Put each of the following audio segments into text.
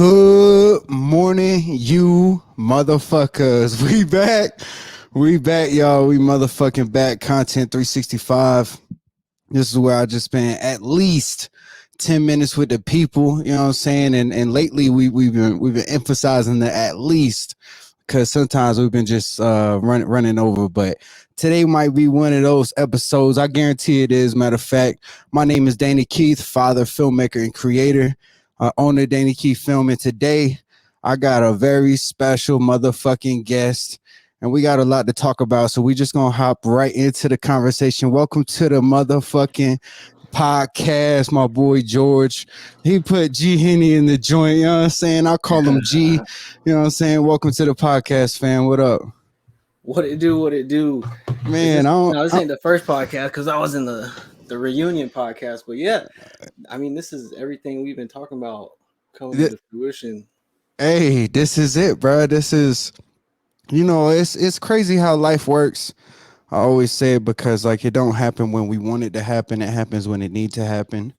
Good morning, you motherfuckers. We back. We back, y'all. We motherfucking back. Content 365. This is where I just spend at least 10 minutes with the people, you know what I'm saying? And lately we've been emphasizing the at least because sometimes we've been just running over, but today might be one of those episodes. I guarantee it is. Matter of fact, my name is Danny Keith, father, filmmaker, and creator, owner of Danny Keith Film. And today I got a very special motherfucking guest, and we got a lot to talk about. So we just gonna hop right into the conversation. Welcome to the motherfucking podcast, my boy George. He put G Henny in the joint, you know what I'm saying? I call him G, you know what I'm saying? Welcome to the podcast, fam. What up? What it do? What it do? Man, This ain't the first podcast because I was in the reunion podcast. But yeah, I mean, this is everything we've been talking about coming into fruition. hey, this is it, bro. This is, it's crazy how life works. I always say it because like it don't happen when we want it to happen. It happens when it need to happen.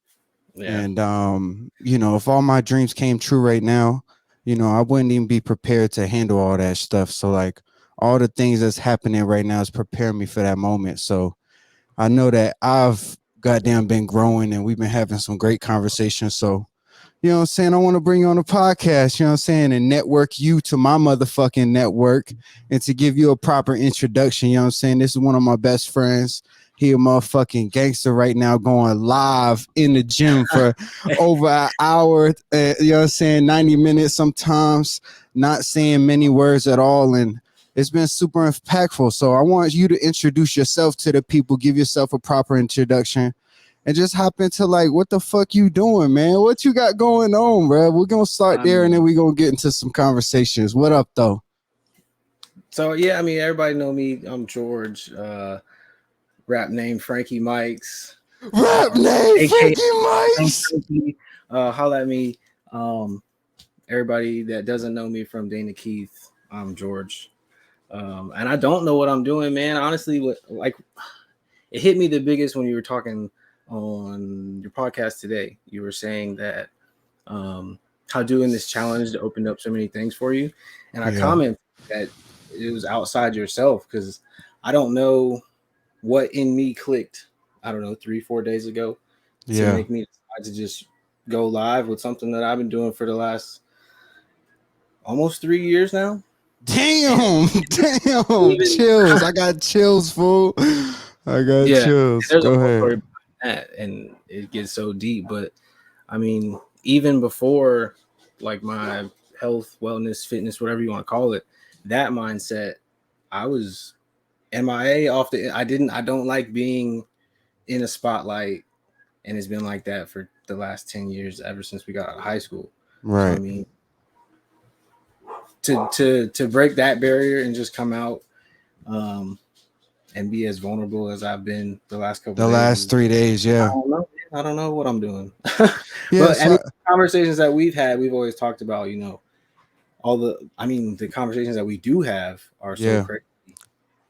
Yeah, And if all my dreams came true right now, I wouldn't even be prepared to handle all that stuff. So like all the things that's happening right now is preparing me for that moment. So I know that I've goddamn been growing and we've been having some great conversations. So, you know what I'm saying? I want to bring you on a podcast, you know what I'm saying, and network you to my motherfucking network and to give you a proper introduction. You know what I'm saying? This is one of my best friends. He a motherfucking gangster right now going live in the gym for over an hour, you know what I'm saying, 90 minutes sometimes, not saying many words at all. And it's been super impactful. So I want you to introduce yourself to the people, give yourself a proper introduction, and just hop into like what the fuck you doing, man? What you got going on, bro? We're gonna start there and then we're gonna get into some conversations. What up though? So yeah, I mean, everybody know me. I'm George. Rap name Frankie Mikes. Rap name AKA Frankie Mikes. Frankie. Holla at me. Everybody that doesn't know me from Dana Keith, I'm George. And I don't know what I'm doing, man. Honestly, it hit me the biggest when you were talking on your podcast today. You were saying that how doing this challenge opened up so many things for you, and I comment that it was outside yourself because I don't know what in me clicked. I don't know 3-4 days ago to make me decide to just go live with something that I've been doing for the last almost 3 years now. Damn, chills. I got chills, fool. I got chills. There's a Go whole ahead. story behind that, and it gets so deep. But I mean, even before like my health, wellness, fitness, whatever you want to call it, that mindset, I was MIA off the. I don't like being in a spotlight, and it's been like that for the last 10 years, ever since we got out of high school. Right. So I mean, to break that barrier and just come out and be as vulnerable as I've been the last couple The of days. last 3 days, yeah. I don't know what I'm doing. Yeah, But I so mean, conversations that we've had, we've always talked about, the conversations that we do have are so yeah. crazy.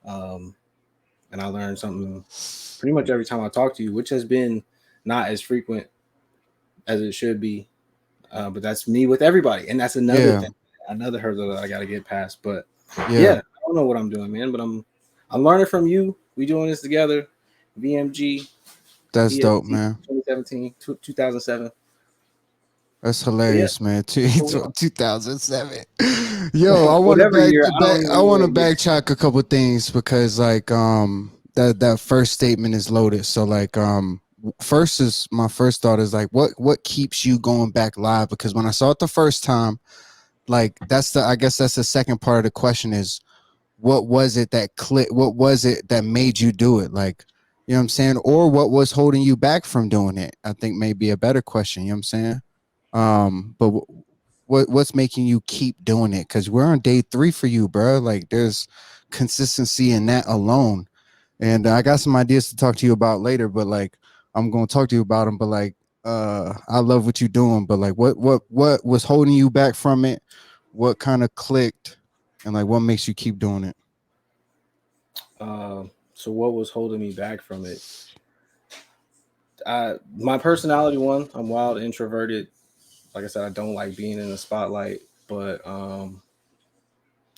And I learned something pretty much every time I talk to you, which has been not as frequent as it should be. But that's me with everybody. And that's another thing, another hurdle that I got to get past. But yeah, I don't know what I'm doing, man, but I'm learning from you. We doing this together. VMG. That's dope, man. 2017, 2007. That's hilarious, Yeah. man. 2007. Yo, I want to Whatever year, I don't even I know want to what year. backtrack a couple things because like that first statement is loaded. So like first is my first thought is like what keeps you going back live? Because when I saw it the first time, like I guess that's the second part of the question is what was it that clicked? What was it that made you do it? Like, you know what I'm saying? Or what was holding you back from doing it? I think may be a better question. You know what I'm saying? But what's making you keep doing it? Because we're on day 3 for you, bro. Like, there's consistency in that alone. And I got some ideas to talk to you about later. But like, I'm gonna talk to you about them. But like, I love what you're doing. But like, what was holding you back from it? What kind of clicked? And like, what makes you keep doing it? So what was holding me back from it? My personality, one, I'm wild, introverted, like I said, I don't like being in the spotlight, but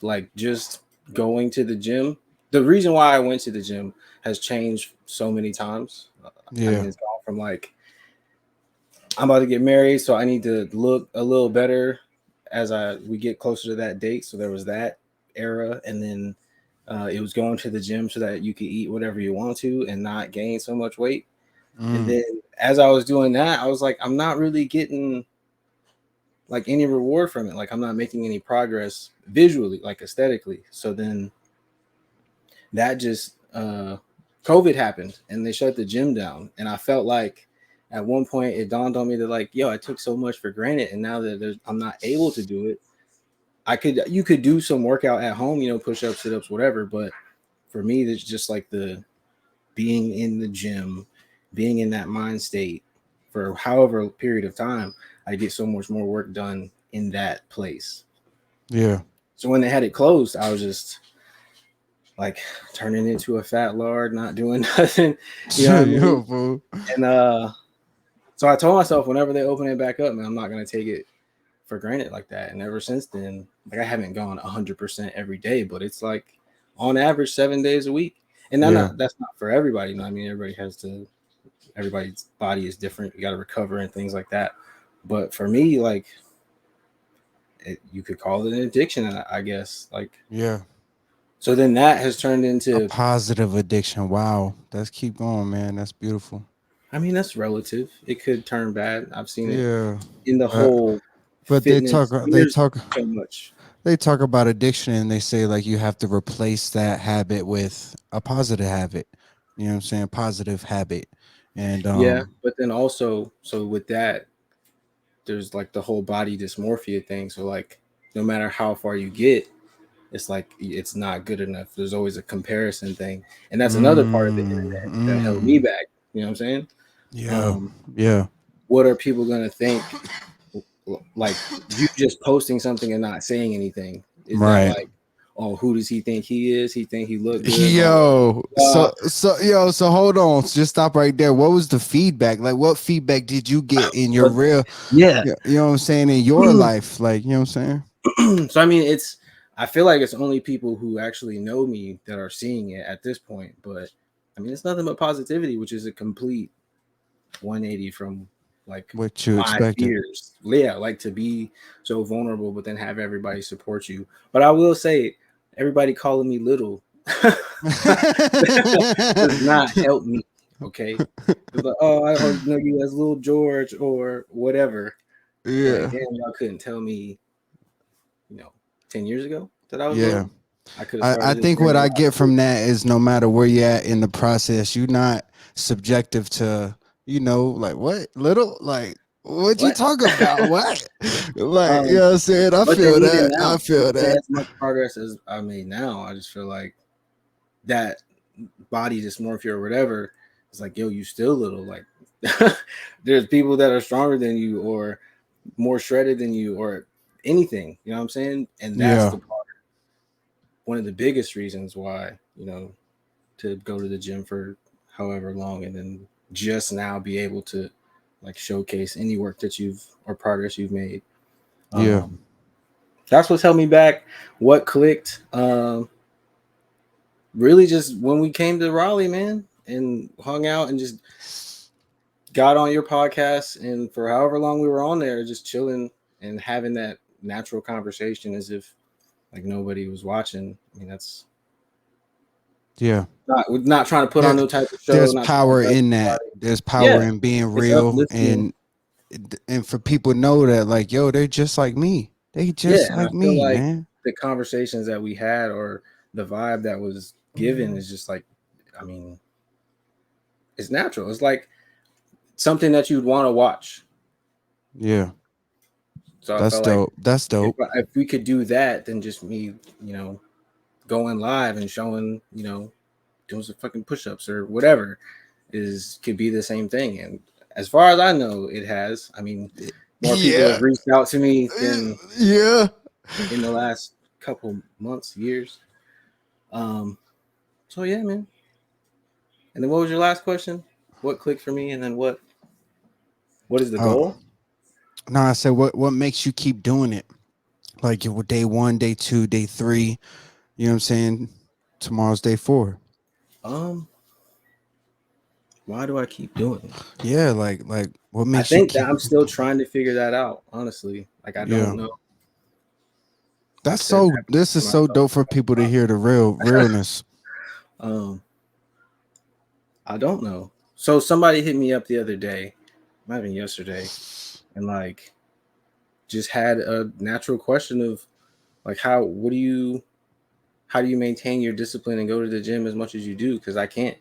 like just going to the gym. The reason why I went to the gym has changed so many times. I mean, Yeah. it's gone from like I'm about to get married, so I need to look a little better as we get closer to that date. So there was that era, and then it was going to the gym so that you could eat whatever you want to and not gain so much weight. And Mm. then as I was doing that, I was like, I'm not really getting like any reward from it. Like I'm not making any progress visually, like aesthetically. So then that just COVID happened and they shut the gym down. And I felt like at one point it dawned on me that like, yo, I took so much for granted, and now that I'm not able to do it, you could do some workout at home, you know, push ups, sit ups, whatever. But for me, it's just like the being in the gym, being in that mind state for however period of time, I get so much more work done in that place. Yeah. So when they had it closed, I was just like turning into a fat lard, not doing nothing. You know what I mean? Yo, fool. And so I told myself whenever they open it back up, man, I'm not gonna take it for granted like that. And ever since then, like I haven't gone 100% every day, but it's like on average 7 days a week. And Yeah. that's not for everybody. You know what I mean? Everybody's body is different. You got to recover and things like that. But for me, like you could call it an addiction, I guess. Like, Yeah. so then that has turned A into, positive addiction. Wow. Let's keep going, man. That's beautiful. I mean, that's relative. It could turn bad. I've seen it Yeah. in the But whole but fitness. I mean, there's so much. they talk about addiction and they say like you have to replace that habit with a positive habit. You know what I'm saying? Positive habit. And Yeah. But then also, so with that, there's like the whole body dysmorphia thing. So, like, no matter how far you get, it's like it's not good enough. There's always a comparison thing. And that's another part of the internet that held me mm, back. You know what I'm saying? yeah. Um, Yeah. what are people gonna think? Like you just posting something and not saying anything. Is that Right. like, oh, who does he think he is? He think he look good, blah blah Yo, blah. so hold on, just stop right there. What was the feedback? Like, what feedback did you get in your But real, yeah. you know what I'm saying, in your life? Like, you know what I'm saying? So I mean, I feel like it's only people who actually know me that are seeing it at this point. But I mean, it's nothing but positivity, which is a complete 180 from like What you my expected? fears. Yeah, like to be so vulnerable, but then have everybody support you. But I will say, everybody calling me little does not help me. Okay, it's like, oh, I know you as Little George or whatever. Like, Yeah, damn, y'all couldn't tell me, you know, 10 years ago that I was yeah. little. I could have I started this think what journey a I lot get earlier. from that is no matter where you're at in the process, you're not subjective to, like what little, like what you What? talk about, what, like, you um, know what I'm saying? I but then feel even that. I now, feel that. as much progress as I made now, I just feel like that body dysmorphia or whatever, it's like, yo, you still little. Like, there's people that are stronger than you or more shredded than you or anything. You know what I'm saying? And that's Yeah, the part. One of the biggest reasons why, to go to the gym for however long and then just now be able to like showcase any work that you've or progress you've made. yeah. Um, that's what's held me back. What clicked? Really just when we came to Raleigh, man, and hung out and just got on your podcast, and for however long we were on there, just chilling and having that natural conversation as if like nobody was watching. I mean, that's Yeah. not trying to put on There, no type of show, there's not trying to power impress in that. anybody. There's power Yeah, in being it's real, uplifting. and for people to know that, like, yo, they're just like me. They Yeah, just and I like feel me, like man. the conversations that we had or the vibe that was given is just like, I mean, it's natural. It's like something that you'd want to watch. Yeah, So I that's felt like dope. That's dope. if we could do that, then just me, going live and showing, doing some fucking push-ups or whatever could be the same thing. And as far as I know, it has. I mean, more people Yeah, have reached out to me than yeah. in the last couple months, years. Um, so yeah, man. And then what was your last question? What clicked for me? And then what is the Oh, goal? No, I said what makes you keep doing it? Like your day 1, day 2, day 3. You know what I'm saying? Tomorrow's day 4. Um, why do I keep doing it? Yeah, like what I makes you think that keep? I'm still trying to figure that out, honestly. Like I don't Yeah, know. I that's said so. that This to is so myself. dope for people to hear the realness. Um, I don't know. So somebody hit me up the other day, might have been yesterday, and like just had a natural question of like how do you maintain your discipline and go to the gym as much as you do? Because I can't.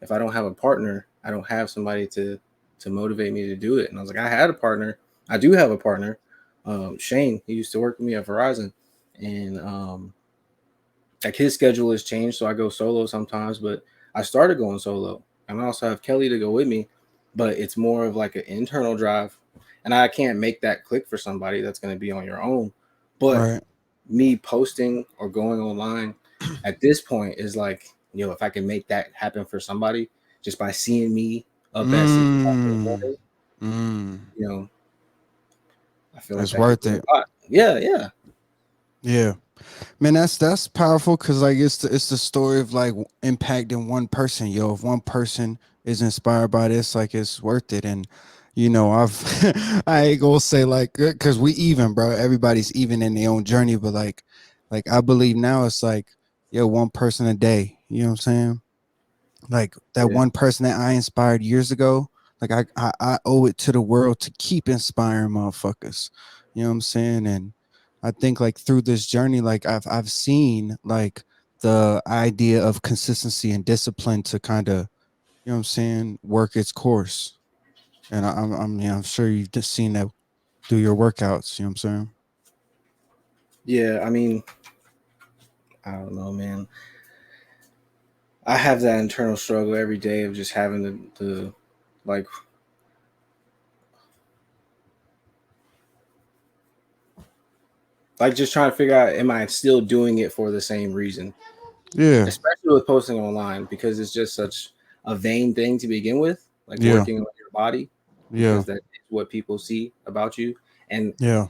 If I don't have a partner, I don't have somebody to motivate me to do it. And I was like, I had a partner. I do have a partner, Shane. He used to work with me at Verizon, and like his schedule has changed, so I go solo sometimes. But I started going solo, and I also have Kelly to go with me. But it's more of like an internal drive, and I can't make that click for somebody that's going to be on your own. But Right. me posting or going online at this point is like, if I can make that happen for somebody just by seeing me up at 6 o'clock in the Mm. morning, Mm. you know, I feel like It's that could worth do it. a lot. Yeah, yeah, Yeah. Man, that's powerful because like it's the story of like impacting one person. Yo, if one person is inspired by this, like it's worth it. And I've I ain't gonna say like because we even, bro. Everybody's even in their own journey, but like I believe now it's like one person a day. You know what I'm saying? Like that yeah, one person that I inspired years ago. Like I owe it to the world to keep inspiring motherfuckers. You know what I'm saying? And I think like through this journey, like I've seen like the idea of consistency and discipline to kind of, you know what I'm saying, work its course. And I'm sure you've just seen that through your workouts. You know what I'm saying? yeah. I mean, I don't know, man. I have that internal struggle every day of just having to like just trying to figure out, am I still doing it for the same reason? Yeah, Especially with posting online, because it's just such a vain thing to begin with, like yeah, working on your body, yeah, because that is what people see about you. And yeah,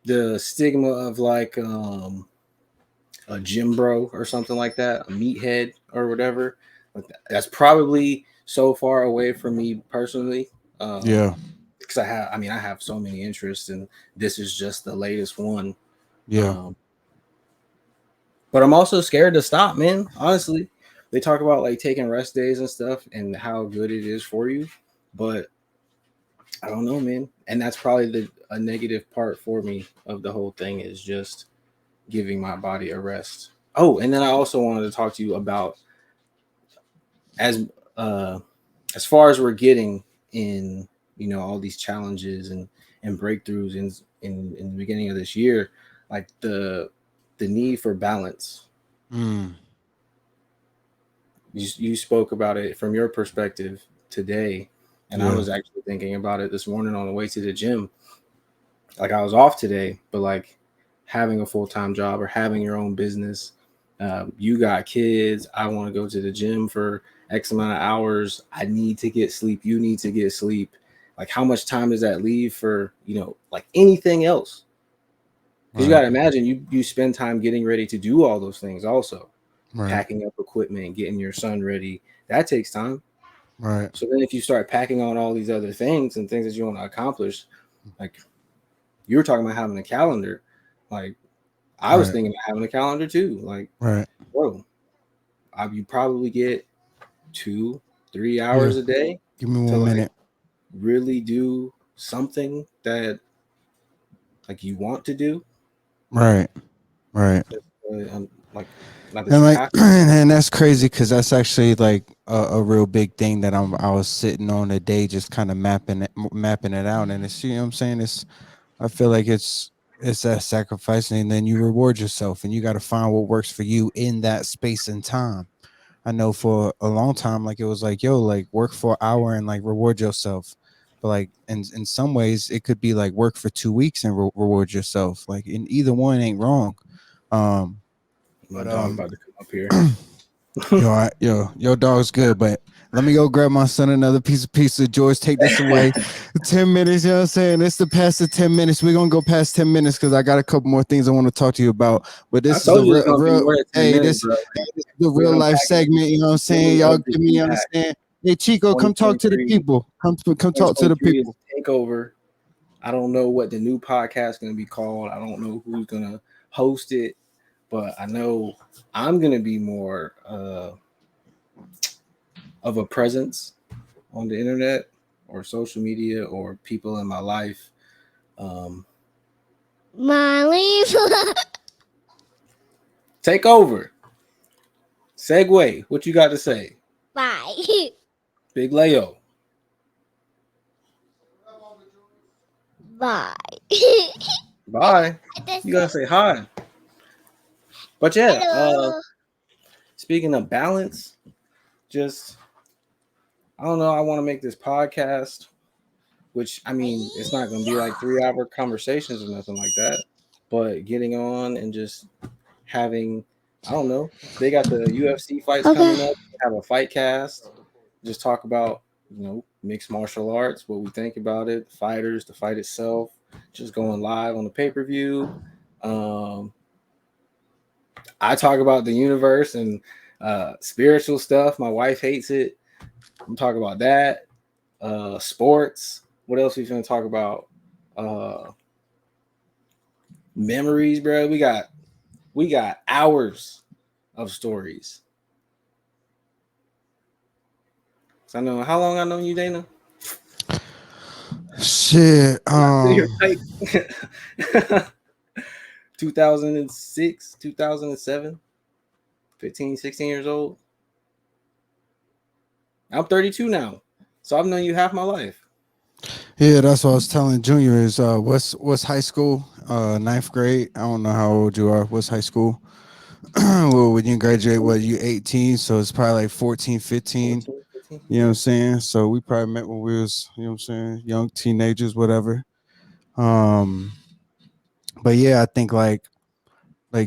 the stigma of like a gym bro or something like that, a meathead or whatever, like that's probably so far away from me personally. yeah, Because I have so many interests, and this is just the latest one. yeah. Um, but I'm also scared to stop, man. Honestly, they talk about like taking rest days and stuff and how good it is for you, but I don't know, man. And that's probably a negative part for me of the whole thing is just giving my body a rest. Oh, and then I also wanted to talk to you about as uh as far as we're getting in, all these challenges and breakthroughs in the beginning of this year, like the need for balance. Mm, You spoke about it from your perspective today, and I yeah, was actually thinking about it this morning on the way to the gym. Like I was off today, but like having a full-time job or having your own business, you got kids. I want to go to the gym for X amount of hours. I need to get sleep. You need to get sleep. Like how much time does that leave for, like anything else? Because you got right, to imagine you spend time getting ready to do all those things also, right, packing up equipment, getting your son ready. That takes time. right, So then if you start packing on all these other things and things that you want to accomplish, like you were talking about having a calendar, like I was right, thinking about having a calendar too. Like, right. bro, you probably get 2-3 hours Yeah. a day Give me to one like minute. really do something that like you want to do. Right. Right. Like not that And you like, have to. and that's crazy because that's actually like a real big thing that I was sitting on a day, just kind of mapping it out. And it's, you know what I'm saying? I feel like it's that sacrifice, and then you reward yourself, and you got to find what works for you in that space and time. I know for a long time, like it was like, yo, like work for an hour and like reward yourself. But like in some ways, it could be like work for 2 weeks and reward yourself. Like in either one ain't wrong. Um, My but dog about to come up here. Your dog's good, but let me go grab my son another piece of pizza. George, take this away. 10 minutes, you know what I'm saying? It's the past the 10 minutes. We're gonna go past 10 minutes because I got a couple more things I want to talk to you about. But I this is the told you it's gonna be real more than 10 hey, minutes, this bro. is the We're real life unpacking segment, you know what I'm saying? many Y'all of the give me impacts. understand. Hey Chico, come talk to the 2023, people. Come talk to the 2023 is people. takeover. I don't know what the new podcast is going to be called. I don't know who's going to host it, but I know I'm going to be more of a presence on the internet or social media or people in my life. Um, Molly. take over. Segue. What you got to say? Bye. Big Leo. Bye. Bye. You got to say hi. But yeah, Hello. speaking of balance, just I don't know. I want to make this podcast, which I mean, it's not going to be like 3 hour conversations or nothing like that, but getting on and just having, I don't know, they got the UFC fights Okay. coming up. Have a fight cast, just talk about, mixed martial arts, what we think about it, the fighters, the fight itself, just going live on the pay-per-view. Um, I talk about the universe and spiritual stuff. My wife hates it. I'm talking about that. Sports. What else we gonna talk about? Uh, memories, bro. We got hours of stories. So I know how long I know you, Dana. Shit. You're like 2006, 2007, 15, 16 years old. I'm 32 now. So I've known you half my life. Yeah, that's what I was telling Junior is what's high school? Ninth grade. I don't know how old you are. What's high school? Well, when you graduate, what you 18, so it's probably like 14, 15. 14, 15. You know what I'm saying? So we probably met when we was, you know what I'm saying, young teenagers, whatever. Um, but yeah, I think like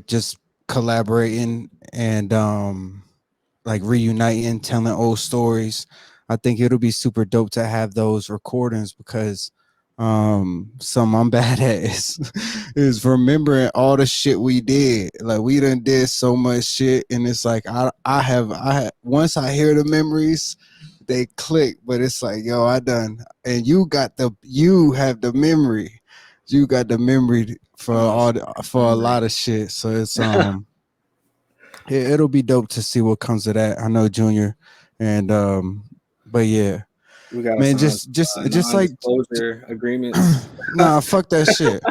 just collaborating and like reuniting, telling old stories. I think it'll be super dope to have those recordings because something I'm bad at is remembering all the shit we did. Like we done did so much shit, and it's like I have once I hear the memories, they click. But it's like yo, I done, and you have the memory. You got the memory for for a lot of shit. So it's it'll be dope to see what comes of that. I know Junior, and but yeah, We got to man, sign just like non-disclosure agreements. nah, fuck that shit,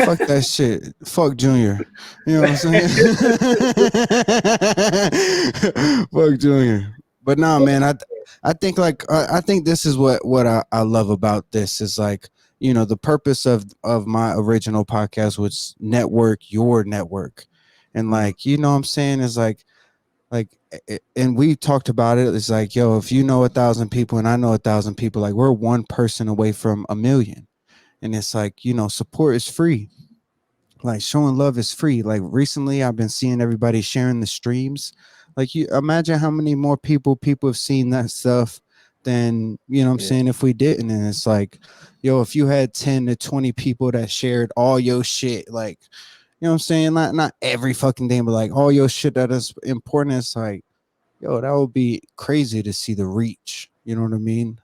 fuck that shit, fuck Junior. You know what I'm saying? Fuck Junior. But nah, man, I think like I think this is what I love about this is like the purpose of my original podcast was network your network, and like what I'm saying is like and we talked about it. It's like yo, if you know 1,000 people and I know 1,000 people, like we're one person away from a million. And it's like support is free, like showing love is free. Like recently I've been seeing everybody sharing the streams. Like you imagine how many more people have seen that stuff than I'm Yeah. saying if we didn't. And it's like yo, if you had 10 to 20 people that shared all your shit, like what I'm saying, not every fucking day, but like all your shit that is important, it's like yo, that would be crazy to see the reach. You know what I mean?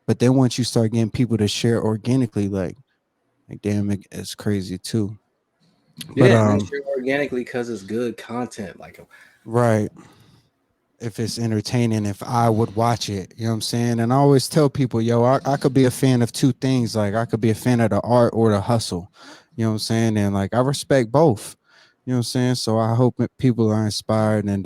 But then once you start getting people to share organically, like damn, it's crazy too. But Yeah, and they share organically because it's good content. Like, right. If it's entertaining, if I would watch it, you know what I'm saying? And I always tell people, yo, I could be a fan of two things. Like I could be a fan of the art or the hustle. You know what I'm saying? And like I respect both. You know what I'm saying? So I hope that people are inspired and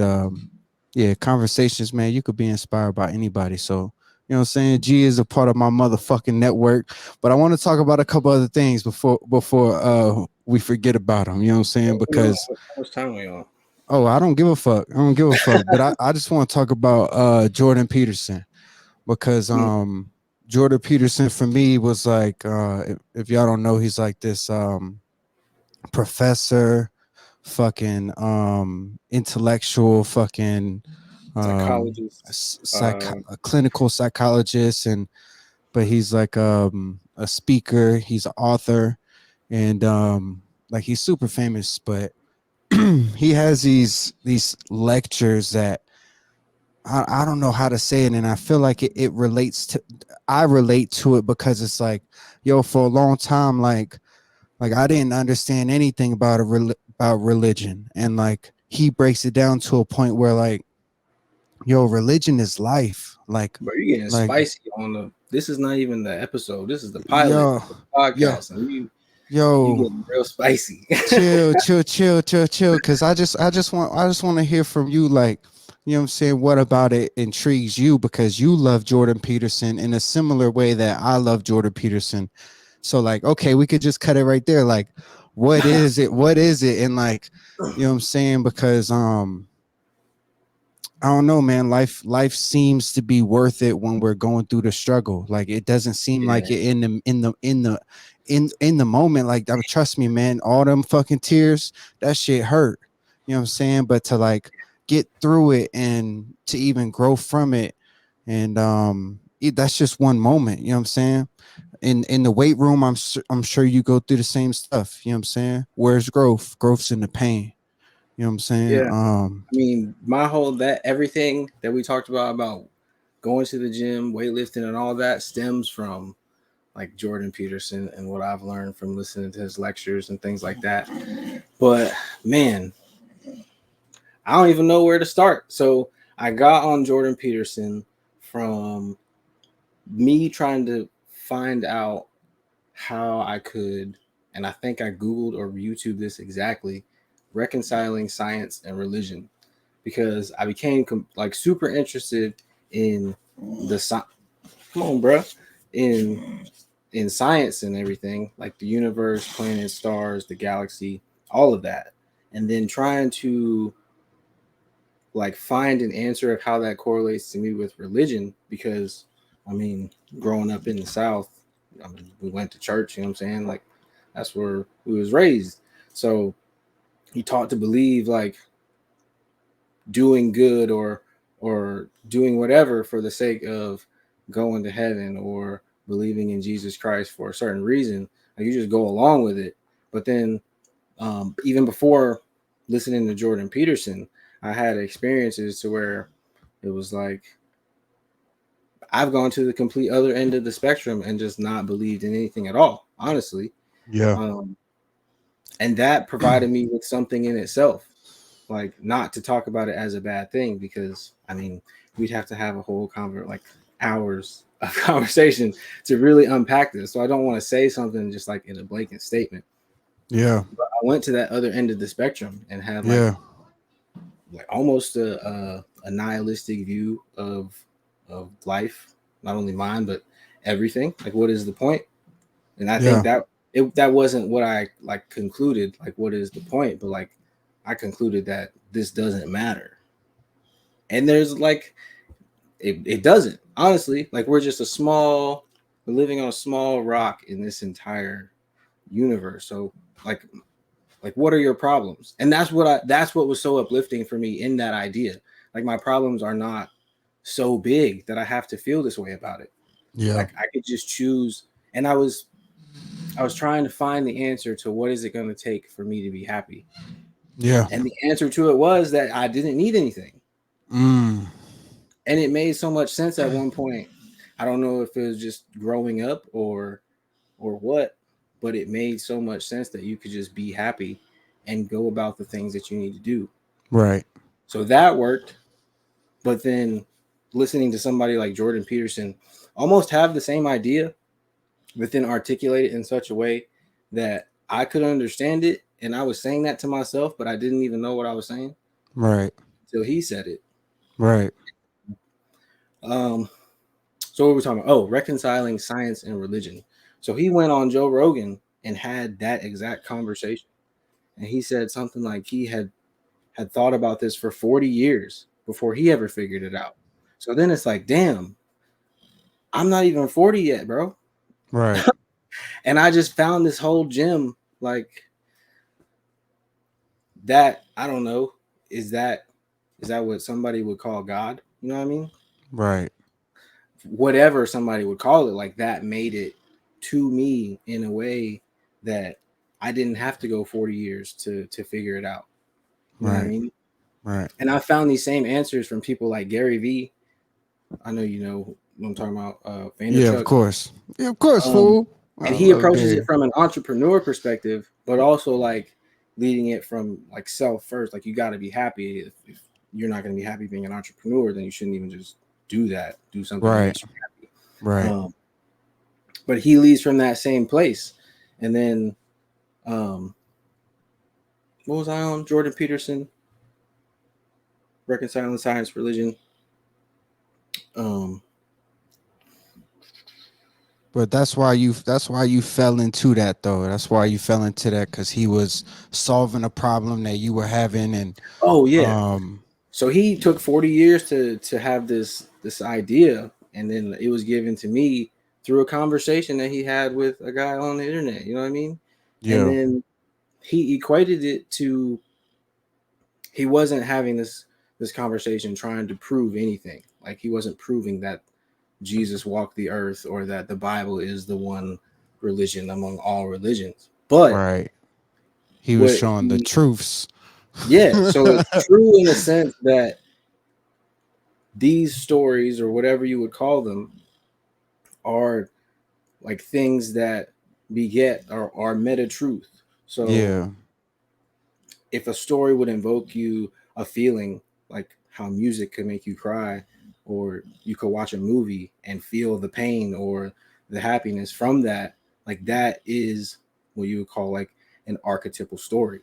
yeah, conversations, man, you could be inspired by anybody. So you know what I'm saying? G is a part of my motherfucking network. But I want to talk about a couple other things before we forget about them. You know what I'm saying? Because how much time we on? oh, I don't give a fuck. I don't give a fuck. But I just want to talk about Jordan Peterson because Hmm. Jordan Peterson for me was like if y'all don't know, he's like this professor fucking intellectual fucking Psychologist. a clinical psychologist, and but he's like a speaker, he's an author, and like he's super famous, but he has these lectures that I don't know how to say it, and I feel like it relates to, I relate to it because it's like, yo, for a long time, like I didn't understand anything about about religion, and like he breaks it down to a point where like, yo, religion is life, But you're getting like spicy on the. This is not even the episode. This is the pilot yo, of the yo, podcast, and you yo, getting real spicy. chill, because I just want to hear from you, like, you know what I'm saying, what about it intrigues you, because you love Jordan Peterson in a similar way that I love Jordan Peterson. So like, okay, we could just cut it right there, like, what is it, and like, you know what I'm saying, because I don't know, man. Life seems to be worth it when we're going through the struggle. Like it doesn't seem like Yeah, it in the moment. Like, trust me, man. All them fucking tears, that shit hurt. You know what I'm saying? But to like get through it and to even grow from it, and that's just one moment. You know what I'm saying? In the weight room, I'm sure you go through the same stuff. You know what I'm saying? Where's growth? Growth's in the pain. You know what I'm saying? yeah. I mean, my whole that everything that we talked about going to the gym, weightlifting, and all that stems from like Jordan Peterson and what I've learned from listening to his lectures and things like that. But man, I don't even know where to start. So I got on Jordan Peterson from me trying to find out how I could, and I think I Googled or YouTube this exactly, reconciling science and religion, because I became like super interested in the come on, bro, in science and everything, like the universe, planets, stars, the galaxy, all of that, and then trying to like find an answer of how that correlates to me with religion, because I mean, growing up in the South, I mean, we went to church, you know what I'm saying? Like that's where we was raised. So he taught to believe like doing good or doing whatever for the sake of going to heaven or believing in Jesus Christ for a certain reason. Like you just go along with it. But then even before listening to Jordan Peterson, I had experiences to where it was like I've gone to the complete other end of the spectrum and just not believed in anything at all, honestly. yeah, Um, and that provided me with something in itself, like not to talk about it as a bad thing, because I mean, we'd have to have a whole like hours of conversation to really unpack this. So I don't want to say something just like in a blanket statement. yeah, But I went to that other end of the spectrum and had yeah, like almost a nihilistic view of life, not only mine but everything. Like, what is the point? And I think yeah, that that wasn't what I like concluded. Like, what is the point? But like, I concluded that this doesn't matter. And there's like, it doesn't, honestly. Like, we're living on a small rock in this entire universe. So like what are your problems? And that's what was so uplifting for me in that idea. Like, my problems are not so big that I have to feel this way about it. yeah, Like, I could just choose. And I was trying to find the answer to what is it going to take for me to be happy. yeah. And the answer to it was that I didn't need anything. Mm, And it made so much sense at one point. I don't know if it was just growing up or what, but it made so much sense that you could just be happy and go about the things that you need to do. right. So that worked. But then listening to somebody like Jordan Peterson almost have the same idea, but then articulate it in such a way that I could understand it. And I was saying that to myself, but I didn't even know what I was saying Right. until he said it. Right. Um, so what were we talking about? Oh, reconciling science and religion. So he went on Joe Rogan and had that exact conversation. And he said something like he had thought about this for 40 years before he ever figured it out. So then it's like, damn, I'm not even 40 yet, bro. Right. And I just found this whole gym like that I don't know, is that what somebody would call God? You know what I mean? Right. Whatever somebody would call it, like that made it to me in a way that I didn't have to go 40 years to figure it out. You know what I Right. mean? Right. And I found these same answers from people like Gary Vee. I know you know what I'm talking about, Yeah, of Vaynerchuk. course. Yeah, of course, Um, fool. I and he love approaches it Gary. from an entrepreneur perspective, but also like leading it from like self first. Like you got to be happy. If you're not going to be happy being an entrepreneur, then you shouldn't even just do that. Do something that Right. makes you happy. Right. But he leads from that same place. And then, what was I on? Jordan Peterson, Reconciling Science, Religion. Um, But that's why you fell into that though. That's why you fell into that, because he was solving a problem that you were having. And oh yeah. um So he took 40 years to have this idea, and then it was given to me through a conversation that he had with a guy on the internet. You know what I mean? And yeah. then he equated it to, he wasn't having this conversation trying to prove anything. Like he wasn't proving that Jesus walked the earth or that the Bible is the one religion among all religions. But Right. He was what showing the he, truths. yeah, so it's true in a sense that these stories, or whatever you would call them, are like things that beget or are meta truth. So Yeah. if a story would invoke you a feeling, like how music could make you cry, or you could watch a movie and feel the pain or the happiness from that, like that is what you would call like an archetypal story.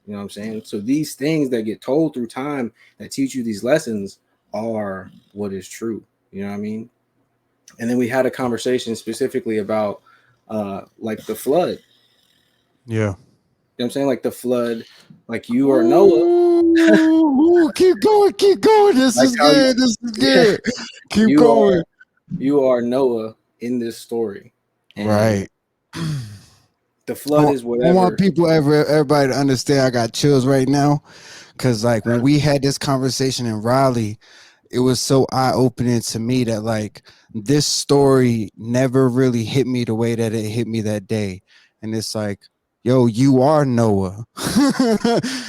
You know what I'm saying? So these things that get told through time that teach you these lessons are what is true. You know what I mean? And then we had a conversation specifically about like the flood. Yeah. You know what I'm saying? Like the flood, like you or Noah, Ooh, keep going, keep going. This like is how you, good. This is yeah, good. Keep you going. are you are Noah in this story. And Right. the I flood want, is I want whatever. people, everybody to understand. I got chills right now, because like when we had this conversation in Raleigh, it was so eye opening to me that like this story never really hit me the way that it hit me that day. And it's like, yo, you are Noah.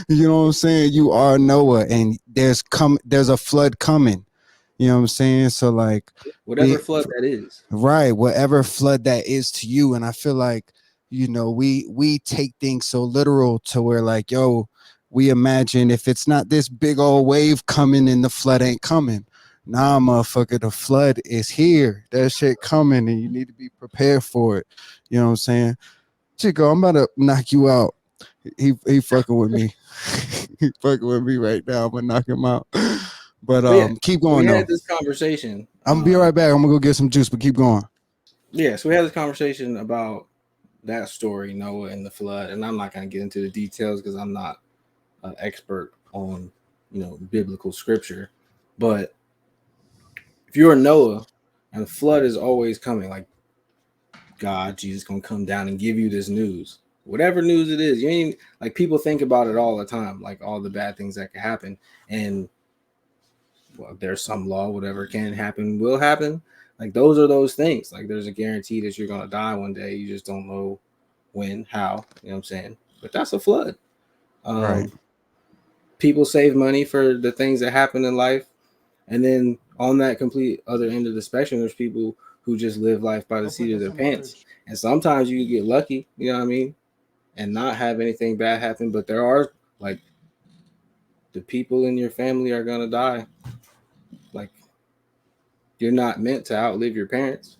You know what I'm saying? You are Noah, and there's a flood coming. You know what I'm saying? So like, Whatever be flood that is. right, whatever flood that is to you. And I feel like, we take things so literal to where like, yo, we imagine if it's not this big old wave coming and the flood ain't coming. Nah, motherfucker, the flood is here. That shit coming, and you need to be prepared for it. You know what I'm saying? Chico, I'm about to knock you out. He fucking with me. He fucking with me right now. I'm gonna knock him out. But But yeah, keep we going had though. this conversation. I'm gonna be right back. I'm gonna go get some juice, but keep going. Yeah, so we had this conversation about that story, Noah and the flood. And I'm not gonna get into the details because I'm not an expert on, biblical scripture. But if you're Noah and the flood is always coming, like God, Jesus gonna come down and give you this news. Whatever news it is, you ain't like people think about it all the time, like all the bad things that could happen. And well, there's some law, whatever can happen will happen. Like those are those things. Like there's a guarantee that you're gonna die one day. You just don't know when, how, you know what I'm saying? But that's a flood. Right. People save money for the things that happen in life. And then on that complete other end of the spectrum, there's people who just live life by the seat of their pants. And sometimes you get lucky, you know what I mean, and not have anything bad happen. But there are like the people in your family are gonna die. Like you're not meant to outlive your parents.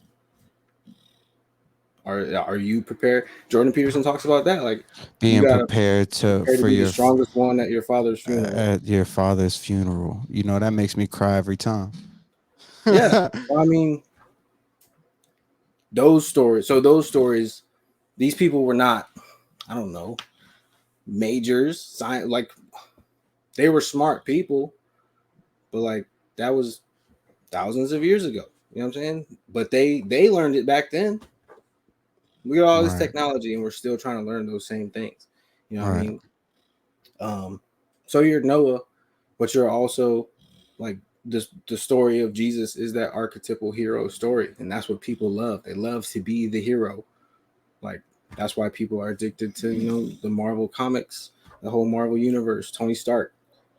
Are you prepared? Jordan Peterson talks about that. Like you Being gotta prepared prepare to for be the your strongest one at your father's funeral. at your father's funeral. That makes me cry every time. Yeah. Well, I mean, those stories. So those stories, these people were not, I don't know, majors, science, like they were smart people, but like that was thousands of years ago. You know what I'm saying? But they learned it back then. We got all this Right. technology and we're still trying to learn those same things. You know what I Right. mean? So you're Noah, but you're also like the story of Jesus is that archetypal hero story, and that's what people love. They love to be the hero. Like that's why people are addicted to the Marvel comics, the whole Marvel universe. Tony Stark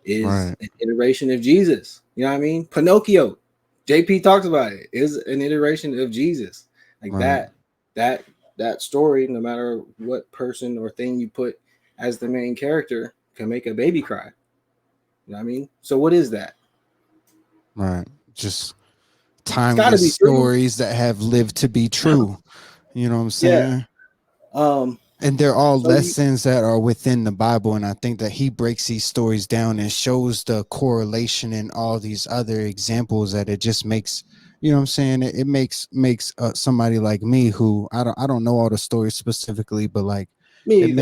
is Right. an iteration of Jesus. You know what I mean? Pinocchio, JP talks about it, is an iteration of Jesus. Like Right. that story, no matter what person or thing you put as the main character, can make a baby cry. You know what I mean? So what is that? Right. Just It's got to timeless be true. stories that have lived to be true. You know what I'm Yeah. saying? Um. And they're all So you, lessons that are within the Bible. And I think that he breaks these stories down and shows the correlation in all these other examples that it just makes, you know what I'm saying? It makes somebody like me who I don't know all the stories specifically, but like me it either.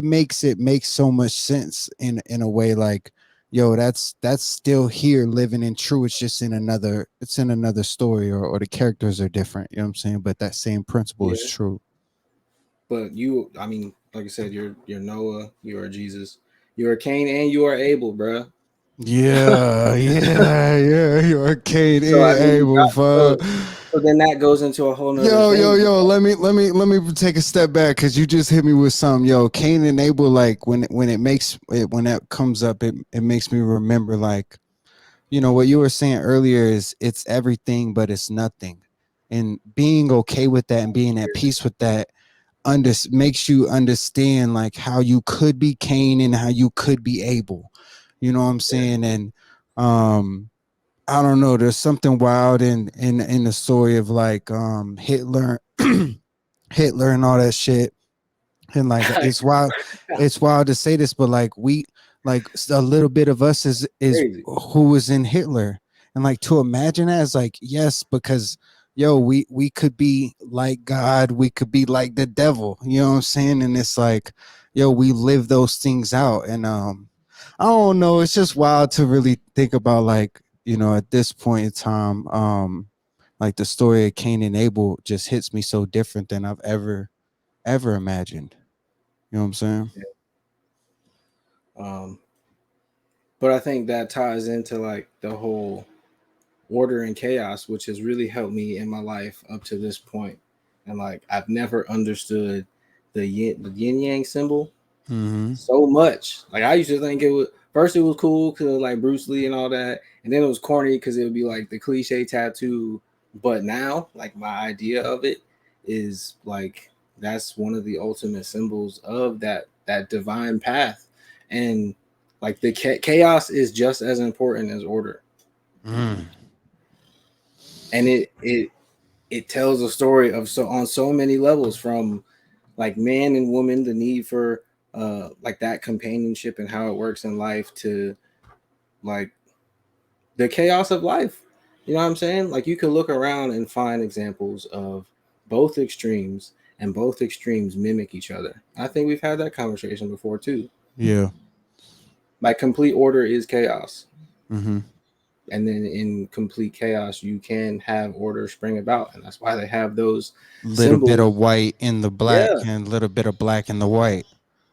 makes so much sense in a way like, yo, that's still here living and true. It's in another story or the characters are different. You know what I'm saying? But that same principle is Yeah. true. But you, I mean, like I said, you're Noah, you are Jesus, you are Cain, and you are Abel, bro. Yeah, yeah. You're Arcade So I and mean, you Able, got fuck. so then that goes into a whole nother Yo. thing. Let me take a step back because you just hit me with some. Yo, Cain and Abel, like when that comes up, it makes me remember like, what you were saying earlier is it's everything, but it's nothing. And being okay with that and being at peace with that makes you understand like how you could be Cain and how you could be Abel. You know what I'm saying? And um I don't know, there's something wild in the story of like Hitler Hitler and all that shit. And like it's wild to say this, but like a little bit of us is Crazy. who was in Hitler. And like to imagine that is like, yes, because yo, we could be like God, we could be like the devil, you know what I'm saying? And it's like, yo, we live those things out. And I don't know, it's just wild to really think about like, at this point in time, like the story of Cain and Abel just hits me so different than I've ever imagined. You know what I'm saying? Um, but I think that ties into like the whole order and chaos, which has really helped me in my life up to this point. And like I've never understood the yin yang symbol Mm-hmm. so much. Like I used to think it was first it was cool because like Bruce Lee and all that, and then it was corny because it would be like the cliche tattoo. But now, like my idea of it is like that's one of the ultimate symbols of that divine path, and like the chaos is just as important as order, Mm. and it tells a story of on so many levels from like man and woman, the need for like that companionship and how it works in life to like the chaos of life. You know what I'm saying? Like you could look around and find examples of both extremes, and both extremes mimic each other. I think we've had that conversation before too. Yeah. Like complete order is chaos. Mm-hmm. And then in complete chaos, you can have order spring about. And that's why they have those Little bit of symbols. white in the black Yeah. and a little bit of black in the white.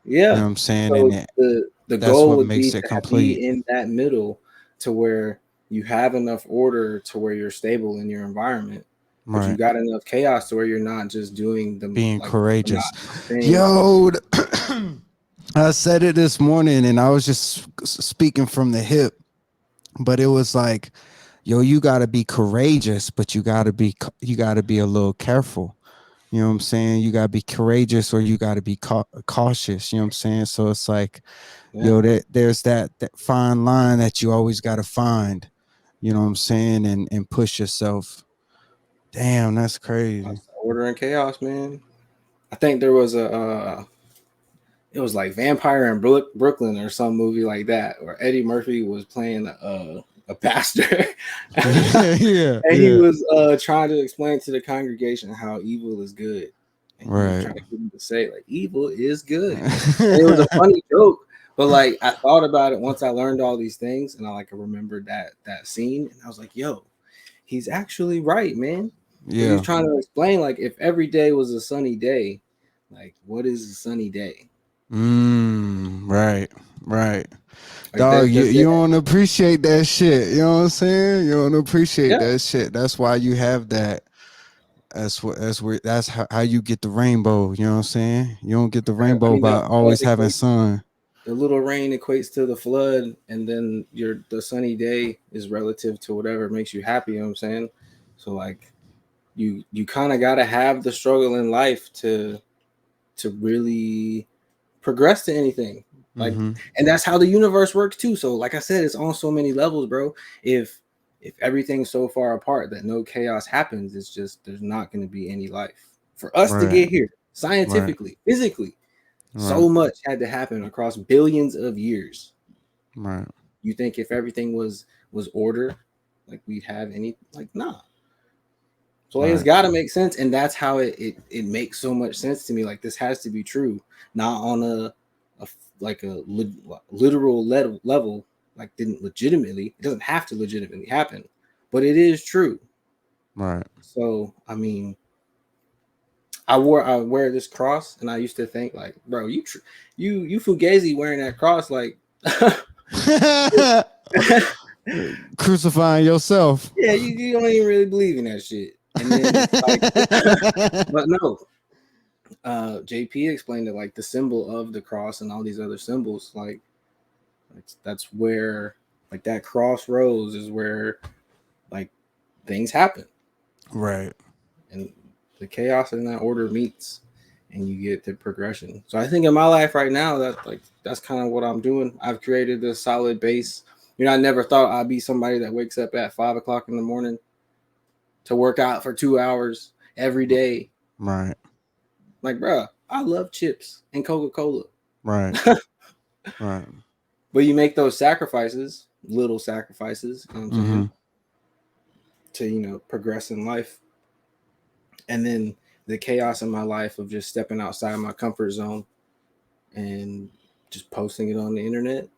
You know Yeah. what I'm saying? And So the that's goal what would be makes it to complete. be in that middle to where you have enough order to where you're stable in your environment, but you Right. got enough chaos to where you're not just doing the Being like the courageous. monotonous thing. Yo, I said it this morning and I was just speaking from the hip, but it was like, yo, you got to be courageous, but you got to be a little careful. You know what I'm saying? You got to be courageous or you got to be cautious. You know what I'm saying? So it's like, Yeah. yo, there's that fine line that you always got to find. You know what I'm saying? And push yourself. Damn, that's crazy. That's order and chaos, man. I think there was it was like Vampire in Brooklyn or some movie like that, where Eddie Murphy was playing a pastor, Yeah, and he yeah. was trying to explain to the congregation how evil is good, and he was Right. trying to get them to say like evil is good, and it was a funny joke. But like I thought about it once I learned all these things, and I remembered that scene, and I was like, yo, he's actually right, man. Because he's Yeah. trying to explain like if every day was a sunny day, like what is a sunny day? Right. Right. Like Dog, you, does you it, don't appreciate that shit. You know what I'm saying? You don't appreciate yeah. that shit. That's why you have that. That's how you get the rainbow. You know what I'm saying? You don't get the I rainbow mean by that always having equates, sun. the little rain equates to the flood, and then the sunny day is relative to whatever makes you happy. You know what I'm saying? So like you kind of got to have the struggle in life to really progress to anything. Like, Mm-hmm. and that's how the universe works too. So like I said, it's on so many levels, bro. If everything's so far apart that no chaos happens, it's just there's not going to be any life for us to Right. get here Right. scientifically, physically. Right. So much had to happen across billions of years. Right. You think if everything was order, like we'd have any, like, nah. So like, it's Right. got to make sense, and that's how it makes so much sense to me. Like this has to be true, not on a like a literal level. Like didn't legitimately, it doesn't have to legitimately happen, but it is true. Right. So I mean, I wear this cross, and I used to think like, bro, you fugazi wearing that cross, like, Crucifying yourself. yeah, you don't even really believe in that shit. And then like, but no, JP explained it like the symbol of the cross and all these other symbols, like that's where like that crossroads is where like things happen Right. and the chaos in that order meets and you get the progression. So I think in my life right now that like that's kind of what I'm doing. I've created this solid base. You know, I never thought I'd be somebody that wakes up at 5 o'clock in the morning to work out for 2 hours every day. Right. Like, bro, I love chips and Coca-Cola. Right. Right. But you make those sacrifices, little sacrifices, you know what I'm Mm-hmm. saying, to, progress in life. And then the chaos in my life of just stepping outside my comfort zone and just posting it on the internet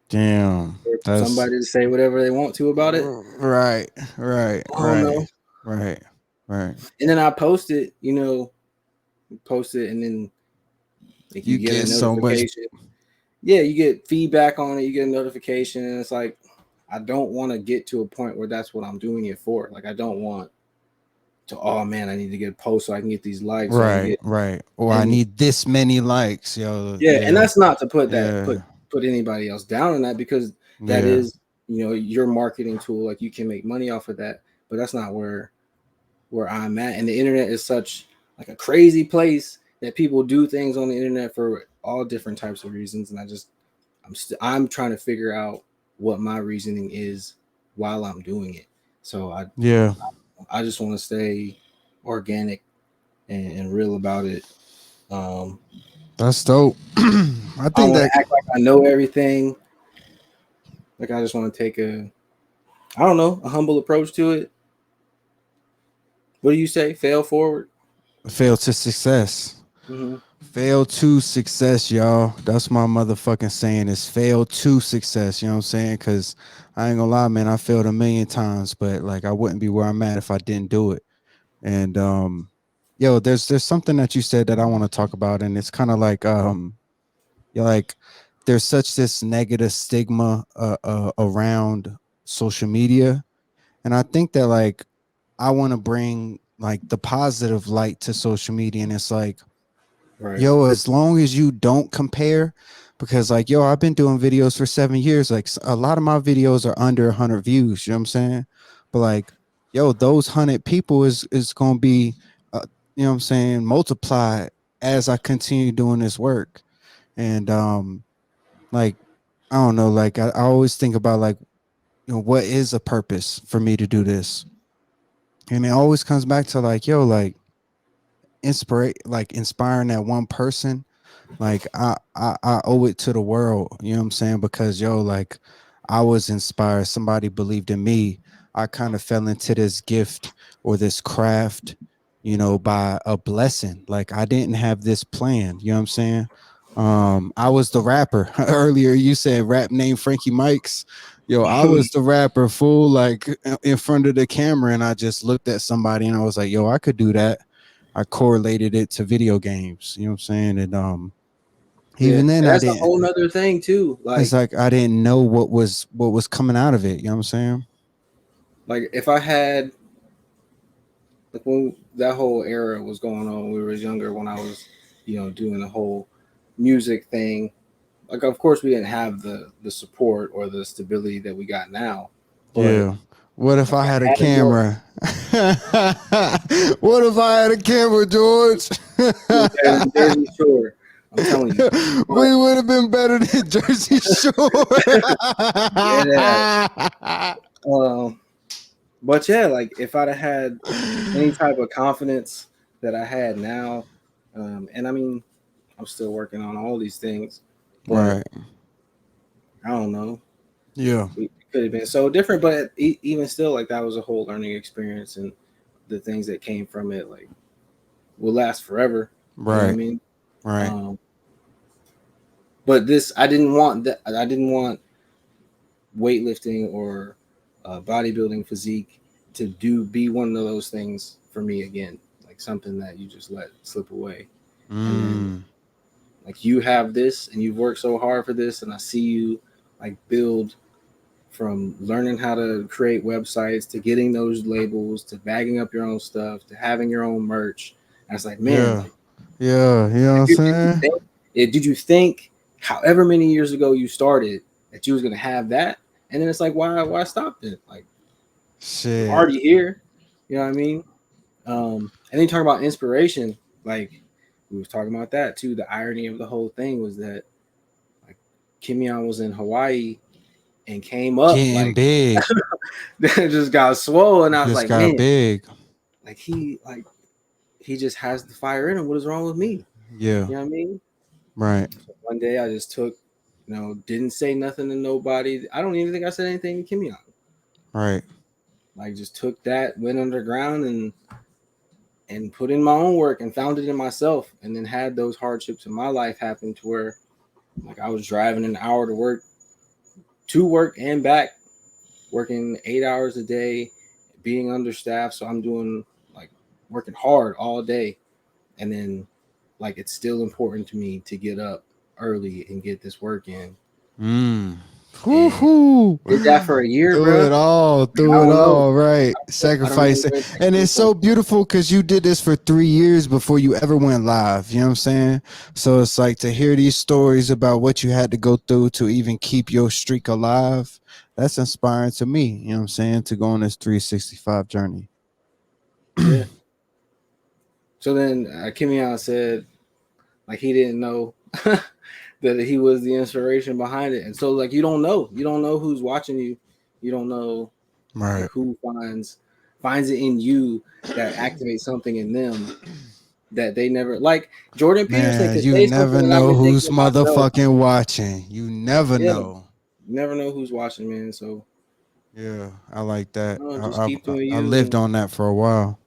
Damn. for That's somebody to say whatever they want to about it. right. Right. I don't Right. know. Right. Right. And then I post it, and then like You you get a get so much. notification. Yeah, you get feedback on it, you get a notification, and it's like I don't want to get to a point where that's what I'm doing it for. Like I don't want to, oh man, I need to get a post so I can get these likes so I can Right. get, Right. Or I and need this many likes, yo. yeah, and Yeah. that's not to put that Yeah. put anybody else down in that, because that Yeah. is, your marketing tool. Like you can make money off of that, but that's not where I'm at. And the internet is such like a crazy place that people do things on the internet for all different types of reasons. And I'm trying to figure out what my reasoning is while I'm doing it. So Yeah. I just want to stay organic and real about it. Um, That's dope. I I don't think want that to act like I know everything. Like I just want to take I don't know, a humble approach to it. What do you say? Fail forward. fail to success. Mm-hmm. Fail to success, y'all. That's my motherfucking saying is fail to success. You know what I'm saying? Because I ain't gonna lie, man. I failed a million times, but like I wouldn't be where I'm at if I didn't do it. And yo, there's something that you said that I want to talk about, and it's kind of like you're like there's such this negative stigma around social media, and I think that like I want to bring like the positive light to social media, and it's like Right. yo, as long as you don't compare, because like yo, I've been doing videos for 7 years. Like a lot of my videos are under 100 views. You know what I'm saying? But like yo, those 100 people is gonna be, you know what I'm saying, multiplied as I continue doing this work. And like I don't know, like I always think about like what is a purpose for me to do this, and it always comes back to like yo, like inspiring that one person. Like I owe it to the world, you know what I'm saying? Because yo, like I was inspired. Somebody believed in me. I kind of fell into this gift or this craft, by a blessing. Like I didn't have this plan, you know what I'm saying? I was the rapper. Earlier you said rap name Frankie Mikes. Yo, I was the rapper fool, like in front of the camera, and I just looked at somebody and I was like, yo, I could do that. I correlated it to video games, you know what I'm saying? And Even then, and I that's a didn't. whole nother thing too. It's like I didn't know what was coming out of it. You know what I'm saying? Like if I had, like when that whole era was going on, when we were younger, when I was, doing the whole music thing. Like, of course, we didn't have the support or the stability that we got now. But Yeah. What if like I I had a had to go. camera? What if I had a camera, George? The Jersey Shore. I'm telling you. We would have been better than Jersey Shore. Yeah. Um, but yeah, like if I'd have had any type of confidence that I had now, and I mean, I'm still working on all these things, but Right. I don't know. Yeah. It could have been so different, but even still, like that was a whole learning experience, and the things that came from it, like, will last forever. You know what I Right. mean? Right. But this, I didn't want that. I didn't want weightlifting or bodybuilding physique to be one of those things for me again, like something that you just let slip away. And then Mm. like you have this and you've worked so hard for this, and I see you like build from learning how to create websites to getting those labels to bagging up your own stuff to having your own merch. And it's like, man, Yeah. like, Yeah. You know what I'm saying? did you think however many years ago you started that you was gonna have that? And then it's like, why stop it? Like, I'm Shit. already here. You know what I mean? And then you talk about inspiration, like we was talking about that too. The irony of the whole thing was that like Kimyon was in Hawaii and came up Getting like big. just got swole, and I was Just like, got man, big. like he just has the fire in him. What is wrong with me? Yeah. You know what I mean? Right. So one day I just took, didn't say nothing to nobody. I don't even think I said anything to Kimyon. Right. Like just took that, went underground and put in my own work and found it in myself, and then had those hardships in my life happen to where like I was driving an hour to work and back, working 8 hours a day, being understaffed. So I'm doing like working hard all day. And then like it's still important to me to get up early and get this work in. Mm. And Woo-hoo. did that for a year, Through bro. it all, I through it don't know. all, right? I don't know Sacrifice. where it And came it's from. so beautiful because you did this for 3 years before you ever went live. You know what I'm saying? So it's like to hear these stories about what you had to go through to even keep your streak alive. That's inspiring to me. You know what I'm saying? To go on this 365 journey. Yeah. So then Kimmy said like he didn't know that he was the inspiration behind it. And so like you don't know who's watching you. You don't know like Right. who finds it in you that activates something in them that they never like. Jordan Peterson Man, could you say something never and I've know been thinking who's to myself, motherfucking watching. You never yeah, know. you never know who's watching, man. So Yeah, I like that. no, just I, keep I doing I you. lived And on that for a while.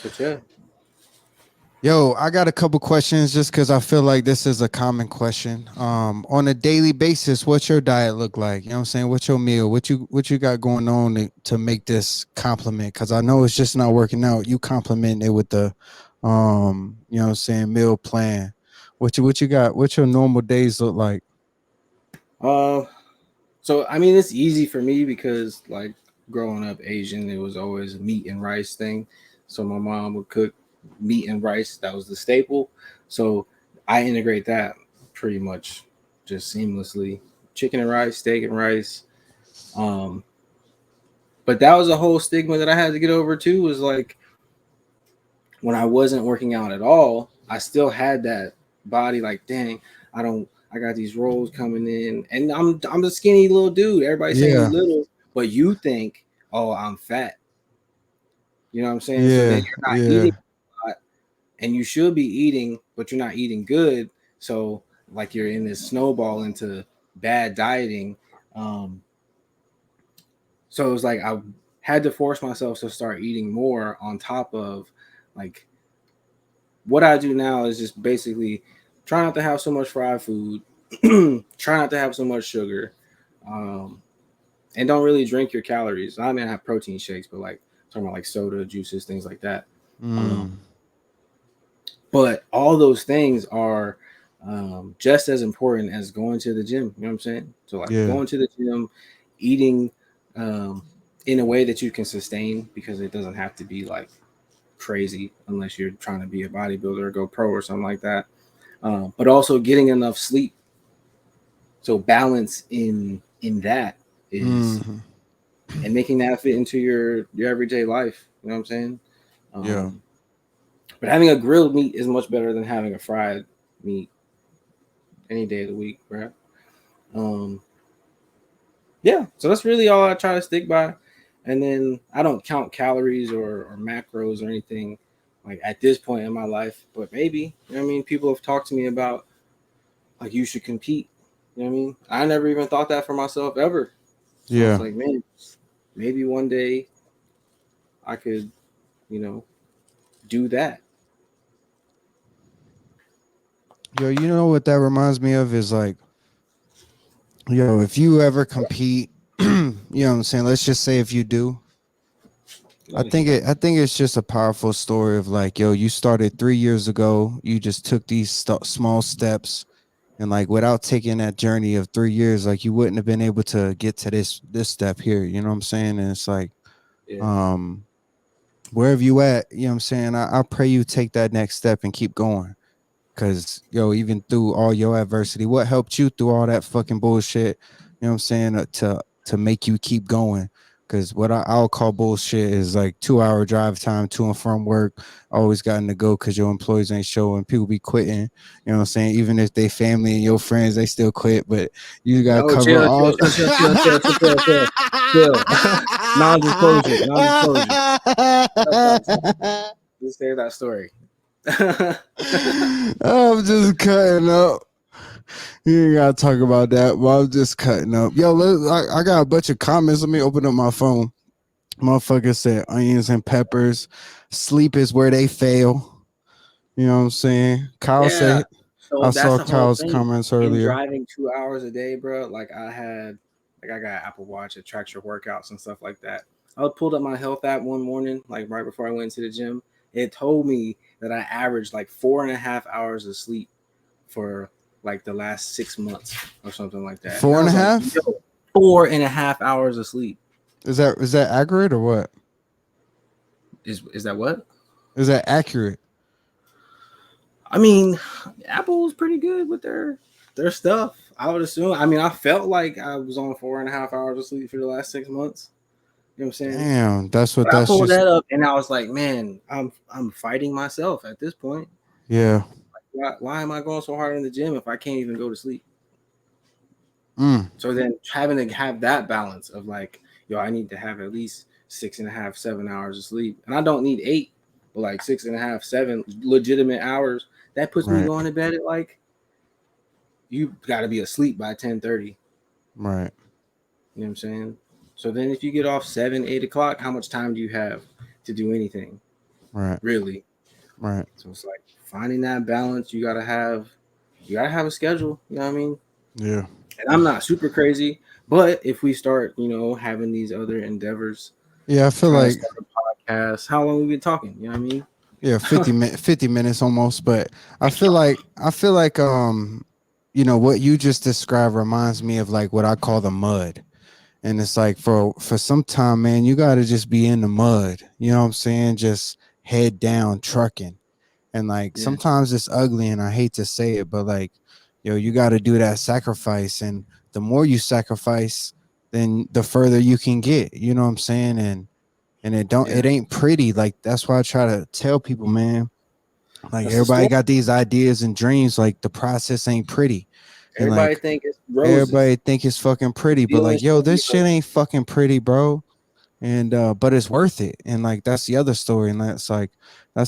but yeah, Yo, I got a couple questions just because I feel like this is a common question. On a daily basis, what's your diet look like? You know what I'm saying? What's your meal? What you got going on to make this compliment? Because I know it's just not working out. You compliment it with the, you know what I'm saying, meal plan. What you got? What your normal days look like? uh, so I mean it's easy for me because like growing up Asian, it was always a meat and rice thing. So my mom would cook meat and rice. That was the staple. So I integrate that pretty much just seamlessly. Chicken and rice, steak and rice. Um, but that was a whole stigma that I had to get over too. Was like when I wasn't working out at all, I still had that body. Like, dang, I got these rolls coming in, and I'm a skinny little dude. Everybody's saying you Yeah, little, but you think, oh, I'm fat. You know what I'm saying? So then yeah, you're not yeah. eating a lot, and you should be eating, but you're not eating good. So like you're in this snowball into bad dieting. Um, so it was like I had to force myself to start eating more on top of like what I do now is just basically try not to have so much fried food, try not to have so much sugar, um, and don't really drink your calories. I mean, I have protein shakes, but like talking about like soda, juices, things like that. Um, Mm, But all those things are just as important as going to the gym. You know what I'm saying? So like Yeah. going to the gym, eating um, in a way that you can sustain, because it doesn't have to be like crazy unless you're trying to be a bodybuilder or go pro or something like that. But also getting enough sleep. So balance in that is, Mhm. and making that fit into your everyday life. You know what I'm saying? Yeah. Um, but having a grilled meat is much better than having a fried meat any day of the week, right? Um, yeah, so that's really all I try to stick by. And then I don't count calories or macros or anything like at this point in my life, but maybe, you know what I mean? People have talked to me about like you should compete. You know what I mean? I never even thought that for myself ever. So it's Yeah. like, man, maybe one day I could, you know, do that. Yo, you know what that reminds me of is like, yo, if you ever compete, you know what I'm saying? Let's just say if you do, Let me hear. I think it's just a powerful story of like, yo, you started 3 years ago. You just took these small steps, and like without taking that journey of 3 years, like you wouldn't have been able to get to this step here. You know what I'm saying? And it's like, Yeah. um, wherever you at, you know what I'm saying? I pray you take that next step and keep going. Cause yo, even through all your adversity, what helped you through all that fucking bullshit? You know what I'm saying? To make you keep going. Cause what I'll call bullshit is like 2 hour drive time to and from work. Always gotten to go because your employees ain't showing. People be quitting. You know what I'm saying? Even if they family and your friends, they still quit. But you gotta Oh, cover chill, chill, all. chill, chill, chill, chill, chill, chill, chill, chill. Non-disclosure, non-disclosure. Just say that story. I'm just cutting up. You ain't gotta talk about that, but I'm just cutting up. Yo, I got a bunch of comments. Let me open up my phone. Motherfucker said onions and peppers. Sleep is where they fail. You know what I'm saying? Kyle Yeah. said So I that's saw the whole Kyle's thing. comments In earlier. driving 2 hours a day, bro. I got Apple Watch. It tracks your workouts and stuff like that. I pulled up my health app one morning, like right before I went to the gym. It told me that I averaged like 4.5 hours of sleep for like the last 6 months or something like that. And Four I and a was like, half? yo, 4.5 hours of sleep. Is that accurate or what? Is that what? Is that accurate? I mean, Apple's pretty good with their stuff. I would assume. I mean, I felt like I was on 4.5 hours of sleep for the last 6 months. You know what I'm saying? Damn, that's what But I that's pulled just. that up and I was like, man, I'm fighting myself at this point. Yeah. Why am I going so hard in the gym if I can't even go to sleep? Mm, So then having to have that balance of like, yo, I need to have at least 6.5, 7 hours of sleep. And I don't need 8, but like 6.5, 7 legitimate hours. That puts me right. going to bed at like, you got to be asleep by 10:30. Right. You know what I'm saying? So then if you get off 7, 8 o'clock, how much time do you have to do anything? Right. Really? Right. So it's like finding that balance. You gotta have a schedule. You know what I mean? Yeah. And I'm not super crazy, but if we start, having these other endeavors, Yeah, I feel trying to like start a podcast, how long we been talking? You know what I mean? yeah, 50 minutes almost, but I feel like you know what you just described reminds me of like what I call the mud. And it's like for some time, man, you got to just be in the mud. You know what I'm saying? Just head down trucking. And like Yeah, sometimes it's ugly and I hate to say it, but like yo, you got to do that sacrifice, and the more you sacrifice, then the further you can get. You know what I'm saying? And yeah. it ain't pretty. Like that's why I try to tell people, man, like That's the everybody story. got these ideas and dreams, like the process ain't pretty. And Everybody like think it's roses. everybody think it's fucking pretty, but Feelings like yo, shouldn't be this shit roses. ain't fucking pretty, bro. And but it's worth it. And like that's the other story. And that's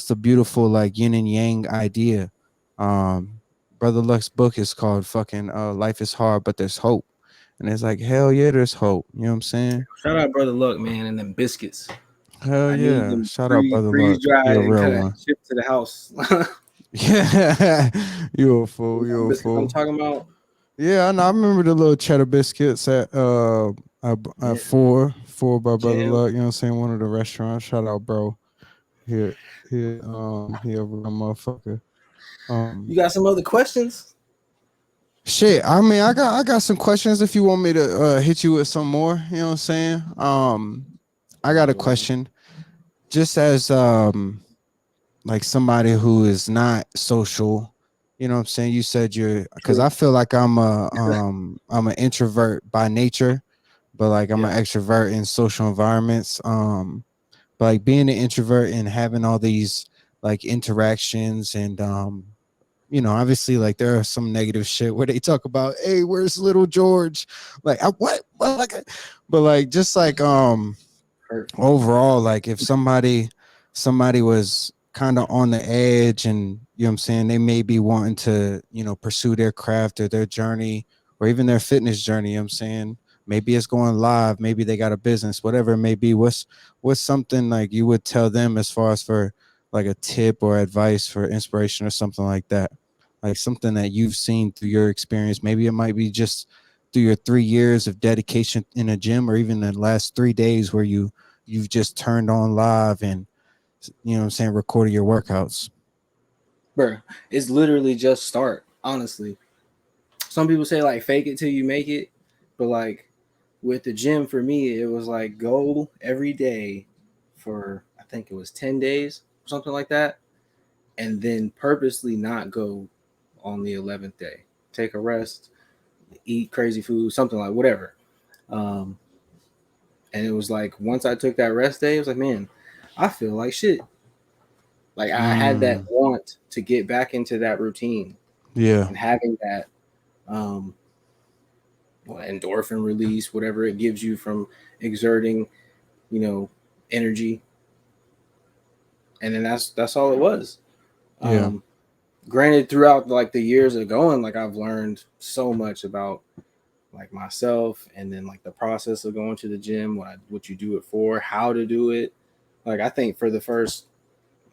the beautiful like yin and yang idea. Um Brother Luck's book is called fucking Life is Hard, but there's hope. And it's like, hell yeah, there's hope. You know what I'm saying? Shout out, brother Luck, man, and them biscuits. Hell I need yeah. them Shout out Brother freeze Luck. He dried a and real cut one. shipped to the house. Yeah, you a fool. You know You the a biscuits I'm fool. talking about? Yeah, I know. I remember the little cheddar biscuits at Yeah, four by Brother jam. Luck. You know what I'm saying? One of the restaurants. Shout out, bro. He a real motherfucker. You got some other questions? Shit, I mean, I got some questions if you want me to hit you with some more. You know what I'm saying? I got a question. Just as like somebody who is not social, you know what I'm saying? You said you're because I feel like I'm an introvert by nature, but like I'm an extrovert in social environments. But like being an introvert and having all these like interactions and you know, obviously, like there are some negative shit where they talk about, "Hey, where's little George?" Like, what, like, but like, just like, overall, like, if somebody was kind of on the edge, and you know what I'm saying, they may be wanting to, you know, pursue their craft or their journey, or even their fitness journey. You know what I'm saying, maybe it's going live, maybe they got a business, whatever it may be. What's something like you would tell them as far as for like a tip or advice for inspiration or something like that? Like something that you've seen through your experience. Maybe it might be just through your 3 years of dedication in a gym, or even the last 3 days where you've just turned on live and, you know what I'm saying, recorded your workouts. Bro, it's literally just start, honestly. Some people say like fake it till you make it, but like with the gym for me, it was like go every day for I think it was 10 days or something like that, and then purposely not go on the 11th day. Take a rest, eat crazy food, something like whatever. Um, and it was like once I took that rest day, it was like, man, I feel like shit. Like I had that want to get back into that routine Yeah. and having that um, endorphin release, whatever it gives you from exerting, you know, energy. And then that's all it was. Yeah. Granted, throughout like the years of going, like I've learned so much about like myself, and then like the process of going to the gym, what you do it for, how to do it. Like I think for the first,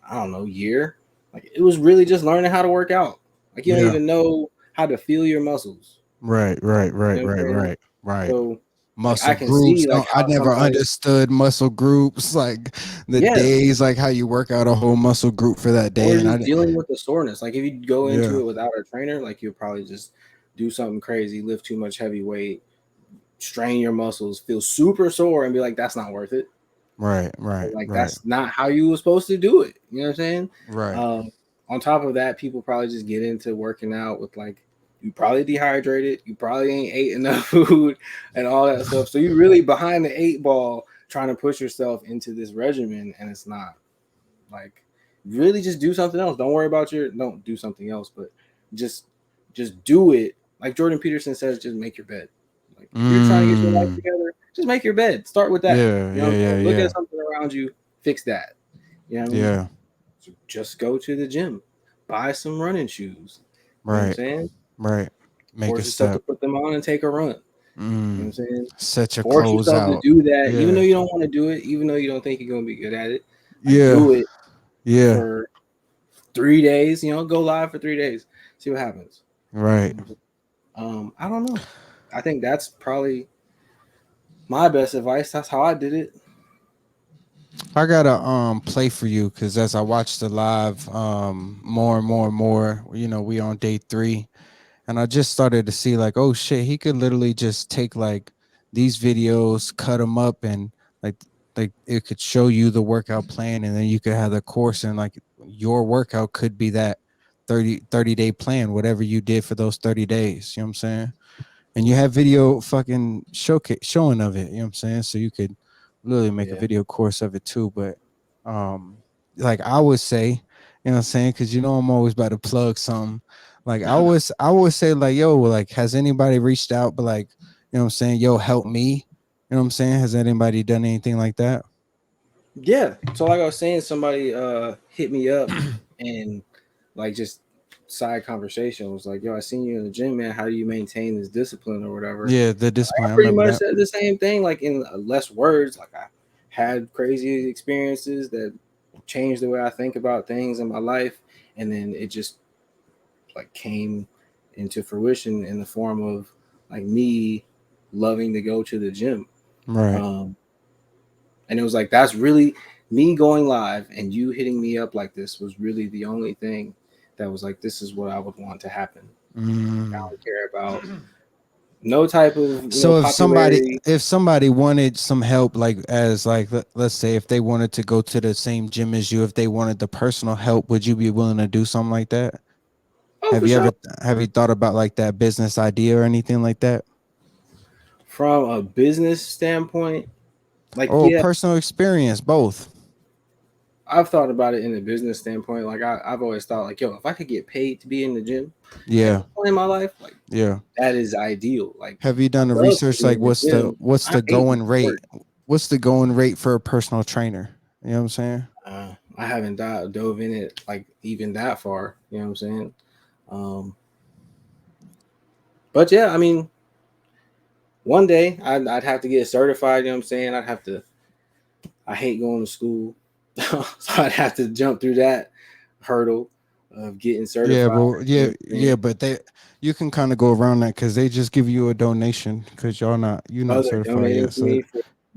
I don't know, year, like it was really just learning how to work out. Like you don't Yeah. even know how to feel your muscles. Right. You know what I'm saying? Right. So like I Muscle can groups. see like I how never somebody, understood muscle groups, like the yeah, days, like how you work out a whole muscle group for that day. or And I just didn't, dealing with the soreness. Like if you go into yeah. it without a trainer, like you'll probably just do something crazy, lift too much heavy weight, strain your muscles, feel super sore, and be like, that's not worth it. Like Right. that's not how you were supposed to do it. You know what I'm saying? Right. On top of that, people probably just get into working out with like you probably dehydrated, you probably ain't ate enough food and all that stuff. So you really behind the 8 ball trying to push yourself into this regimen, and it's not like really just do something else. Don't do something else, but just do it. Like Jordan Peterson says, just make your bed. Like if you're trying to get your life together, just make your bed. Start with that. You know what I'm saying? Look at something around you, fix that. You know what I mean? Yeah. So just go to the gym, buy some running shoes. You know what I'm Right. saying? Right. Make a Force yourself to step. put them on and take a run. You know what I'm saying? Set your Force clothes yourself to out. do that, even though Yeah. you don't want to do it, even though you don't think you're gonna be good at it. Like Yeah. do it Yeah. for 3 days, go live for 3 days, see what happens. Right. I don't know. I think that's probably my best advice. That's how I did it. I gotta play for you because as I watch the live more and more and more, you know, we on day 3, and I just started to see like, oh shit, he could literally just take like these videos, cut them up, and like it could show you the workout plan, and then you could have the course, and like your workout could be that 30-day plan, whatever you did for those 30 days. You know what I'm saying? And you have video fucking showing of it. You know what I'm saying? So you could literally make a Yeah. video course of it too. But like I would say, you know what I'm saying? Because you know I'm always about to plug something. Like I would say like, yo, like has anybody reached out? But like, you know what I'm saying? Yo, help me. You know what I'm saying? Has anybody done anything like that? Yeah. So like I was saying, somebody hit me up and like just side conversation was like, yo, I seen you in the gym, man. How do you maintain this discipline or whatever? Yeah, the I discipline. I pretty remember much that. said the same thing, like in less words. Like I had crazy experiences that changed the way I think about things in my life, and then it just like came into fruition in the form of like me loving to go to the gym. Right. Um, and it was like that's really me going live, and you hitting me up like this was really the only thing that was like, this is what I would want to happen. I Mm. don't care about no type of So popularity. if somebody wanted some help, like as like let's say if they wanted to go to the same gym as you, if they wanted the personal help, would you be willing to do something like that? Oh, for Have you thought about like that business idea or anything like that? from a business standpoint, like, Oh, yeah, personal experience, both. I've thought about it in a business standpoint. Like, I've always thought, like, yo, if I could get paid to be in the gym at Yeah, one point in my life, like, yeah. that is ideal. Like, Have you I done the love to research? be Like, in the gym. what's I the hate going rate? work. What's the going rate for a personal trainer? You know what I'm saying? I haven't dove in it like even that far. You know what I'm saying? Um, but yeah, I mean, one day I'd have to get certified. You know what I'm saying? I'd have to. I hate going to school, so I'd have to jump through that hurdle of getting Yeah, certified. but You know yeah, what I'm yeah, saying? but you can kind of go around that because they just give you a donation because you're Oh, not they're certified donating yet. to So me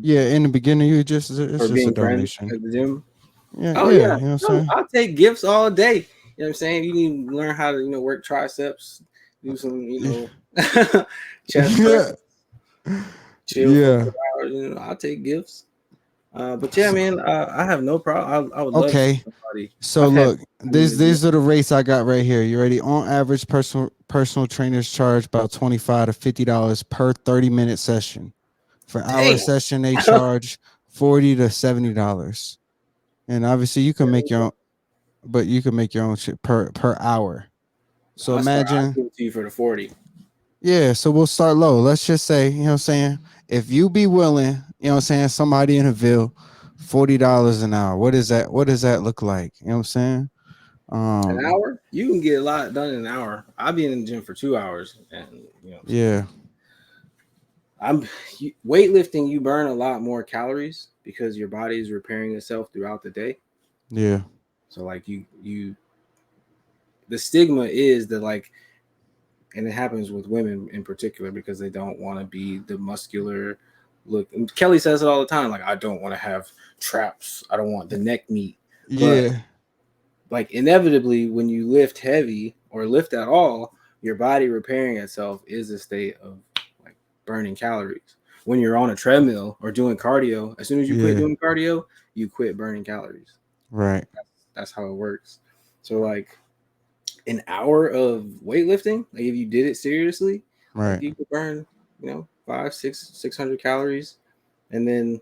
yeah, in the beginning, it's for just a being friends donation. at the gym. Yeah, Oh yeah, yeah, you know what I'm no, saying? I'll take gifts all day. You know what I'm saying? You need to learn how to work triceps, do some chest press, Yeah, chill for yeah. 4 hours. I'll take gifts. But yeah, man, I have no problem. I would love for Okay, somebody. so I've had look, in the gym. these are the rates I got right here. You ready? On average, personal trainers charge about $25 to $50 per 30-minute session. For hour Damn. session, they charge $40 to $70. And obviously, you can make your own, but you can make your own shit per hour. So I'll imagine, give it to you for the 40. yeah. So we'll start low. Let's just say, you know what I'm saying? If you be willing, you know what I'm saying, somebody in a Ville, $40 an hour. What is that? What does that look like? You know what I'm saying? An hour? You can get a lot done in an hour. I'll be in the gym for 2 hours, and what I'm saying. Yeah, Weightlifting. You burn a lot more calories because your body is repairing itself throughout the day. yeah, So like the stigma is that, like, and it happens with women in particular because they don't want to be the muscular look. And Kelly says it all the time, like, I don't want to have traps. I don't want the neck meat. But yeah, like, inevitably, when you lift heavy or lift at all, your body repairing itself is a state of like burning calories. When you're on a treadmill or doing cardio, as soon as you quit yeah. doing cardio, you quit burning calories. Right, That's how it works. So like, an hour of weightlifting, like if you did it seriously, like right. you could burn, 600 calories. And then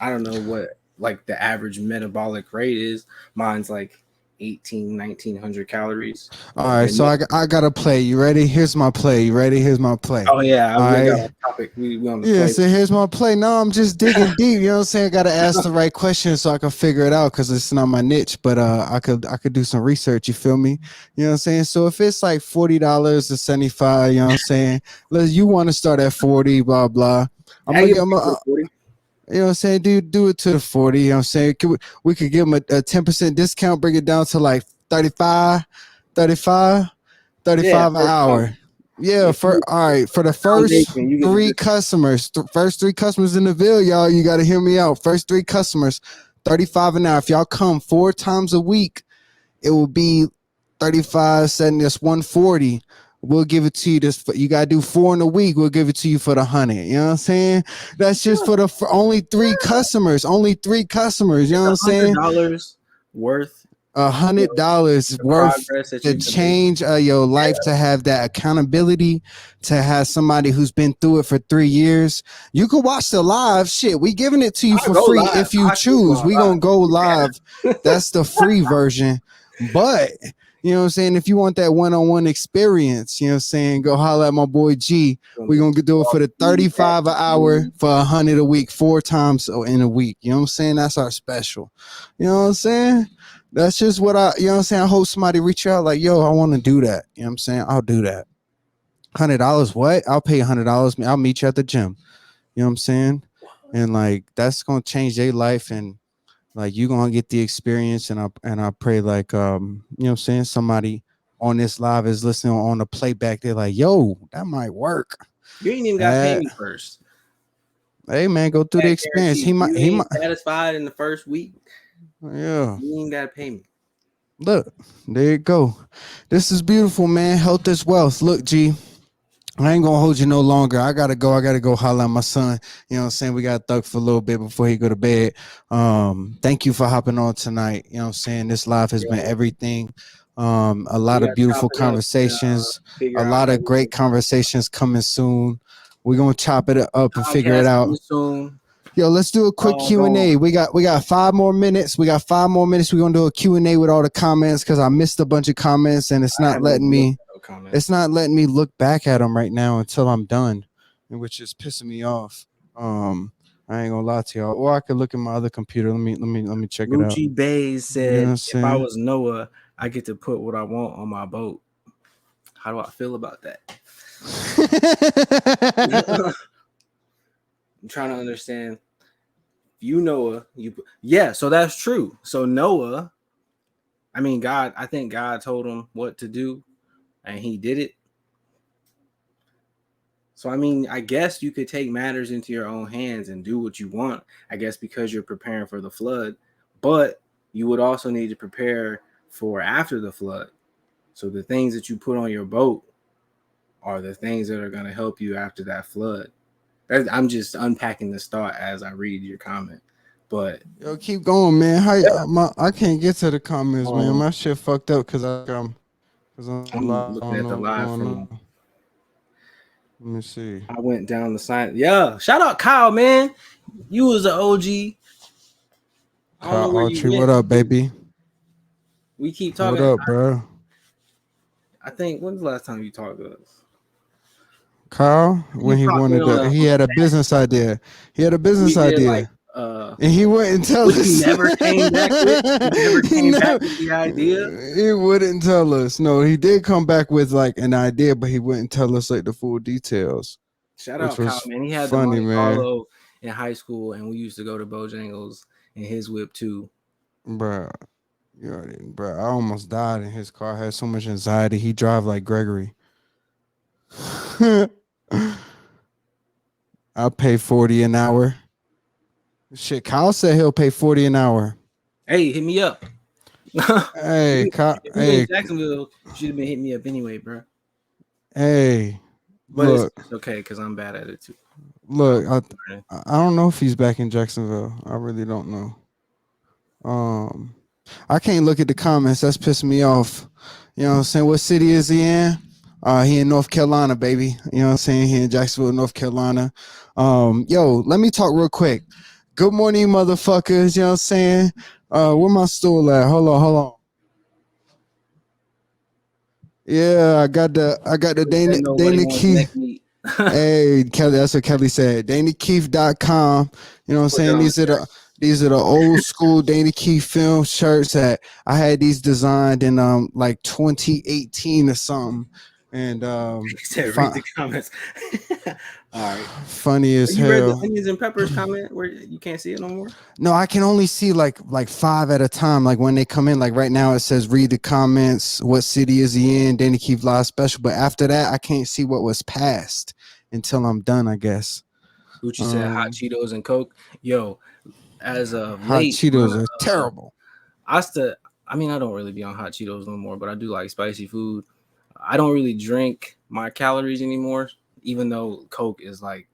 I don't know what like the average metabolic rate is. Mine's like 1900 calories. All right. And So I got to play. You ready? Here's my play. You ready? Here's my play. oh yeah, All we got right. off topic. We on the Yeah, play. so here's my play. No, I'm just digging deep. You know what I'm saying? I gotta ask the right questions so I can figure it out because it's not my niche. But I could do some research. You feel me? You know what I'm saying? So if it's like $40 to 75, you know what I'm saying? You want to start at 40, blah blah. I'm I gonna give get. people 40. You know what I'm saying? Do it to the 40. You know what I'm saying? We could give them a 10% discount, bring it down to like 35, 35, Yeah, 35 an first time. hour. Yeah, If for you all right, for the first foundation, you get the three customers, first three customers in the Ville, y'all, you got to hear me out. First three customers, 35 an hour. If y'all come 4 times a week, it will be 35, setting this 140. We'll give it to you. You gotta do 4 in a week. We'll give it to you for the 100. You know what I'm saying? That's just for only 3 customers. Only 3 customers. You know what I'm saying? $100 worth $100 the worth progress that to you can make. change your life, to have that accountability, to have somebody who's been through it for 3 years. You can watch the live shit. We giving it to you I for go free live. if you I keep choose. going We live. gonna go live. That's the free version. But you know what I'm saying? If you want that one-on-one experience, you know what I'm saying? Go holler at my boy G. We're going to do it for the 35 an hour for 100 a week, 4 times in a week. You know what I'm saying? That's our special. You know what I'm saying? That's just what you know what I'm saying? I hope somebody reach out like, yo, I want to do that. You know what I'm saying? I'll do that. $100 what? I'll pay $100. I'll meet you at the gym. You know what I'm saying? And like, that's going to change their life, and like you gonna get the experience. And I pray like you know what I'm saying, somebody on this live is listening on the playback, they're like, yo, that might work. You ain't even got to pay me first. Hey man, go through the experience. You ain't satisfied in the first week. Yeah, You ain't got to pay me. Look, there you go. This is beautiful, man. Health is wealth. Look, G, I ain't gonna hold you no longer. I gotta go. I gotta go holler at my son. You know what I'm saying? We got thug for a little bit before he go to bed. Thank you for hopping on tonight. You know what I'm saying? This live has been everything. A lot We of got beautiful chop it up and, conversations, figure a out lot how of we great conversations coming soon. We're gonna chop it up and figure it podcast out. coming soon. Yo, let's do a quick Q&A. We got 5 more minutes. We're gonna do a Q&A with all the comments because I missed a bunch of comments and it's not letting me look back at them right now until I'm done, which is pissing me off. I ain't gonna lie to y'all. Or I could look at my other computer. Let me check it out. Lucci Bays said, You know what I'm if I saying? was Noah, I get to put what I want on my boat. How do I feel about that? I'm trying to understand. Noah, so that's true. So Noah, I mean, God, I think God told him what to do and he did it. So, I mean, I guess you could take matters into your own hands and do what you want, I guess, because you're preparing for the flood, but you would also need to prepare for after the flood. So the things that you put on your boat are the things that are going to help you after that flood. I'm just unpacking this thought as I read your comment, but yo, keep going, man. I can't get to the comments, man. My shit fucked up because I'm looking at the live from. Let me see. I went down the sign. Yeah, shout out Kyle, man. You was an OG. Kyle Archie, what up, baby? We keep talking. What up, bro? I think when's the last time you talked to us? Kyle, when he had a business idea. He had a business idea. And he wouldn't tell us. He never came back with the idea. He wouldn't tell us. No, he did come back with like an idea, but he wouldn't tell us like the full details. Shout out Kyle, man. He had funny, the Monte Carlo in high school, and we used to go to Bojangles in his whip too. Bro, I almost died in his car. I had so much anxiety. He drive like Gregory. I'll pay $40 an hour. Shit, Kyle said he'll pay $40 an hour. Hey, hit me up. Hey, Kyle. Hey, Jacksonville, you should have been hitting me up anyway, bro. Hey, but look, it's okay because I'm bad at it too. Look, I don't know if he's back in Jacksonville. I really don't know. I can't look at the comments. That's pissing me off. You know what I'm saying? What city is he in? He in North Carolina, baby. You know what I'm saying? He in Jacksonville, North Carolina. Yo, let me talk real quick. Good morning, motherfuckers. You know what I'm saying? Where my stool at? Hold on. Yeah, I got the Dana Keith. Hey, Kelly, that's what Kelly said. DanaKeith.com. You know what I'm saying? These are the old school Dana Keith film shirts that I had these designed in like 2018 or something. And he said, read the comments. All right. Funny as hell. You read the Onions and Peppers comment where you can't see it no more? No, I can only see like 5 at a time. Like when they come in, like right now it says read the comments. What city is he in? Dana Keith live special. But after that, I can't see what was passed until I'm done, I guess. Gucci said hot Cheetos and Coke. Yo, as of hot late, Cheetos are terrible. I don't really be on hot Cheetos no more, but I do like spicy food. I don't really drink my calories anymore, even though Coke is like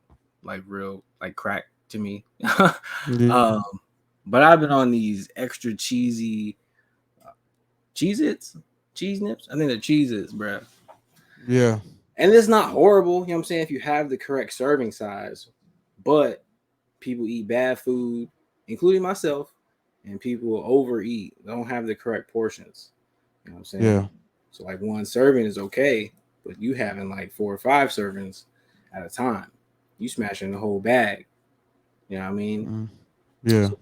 real like crack to me. Yeah. But I've been on these extra cheesy Cheez-Its, cheese nips. I think they're Cheez-Its, bro. Yeah. And it's not horrible, you know what I'm saying, if you have the correct serving size, but people eat bad food, including myself, and people overeat. They don't have the correct portions. You know what I'm saying? Yeah. So like one serving is okay, but you having like 4 or 5 servings at a time. You smashing the whole bag. You know what I mean? Yeah. So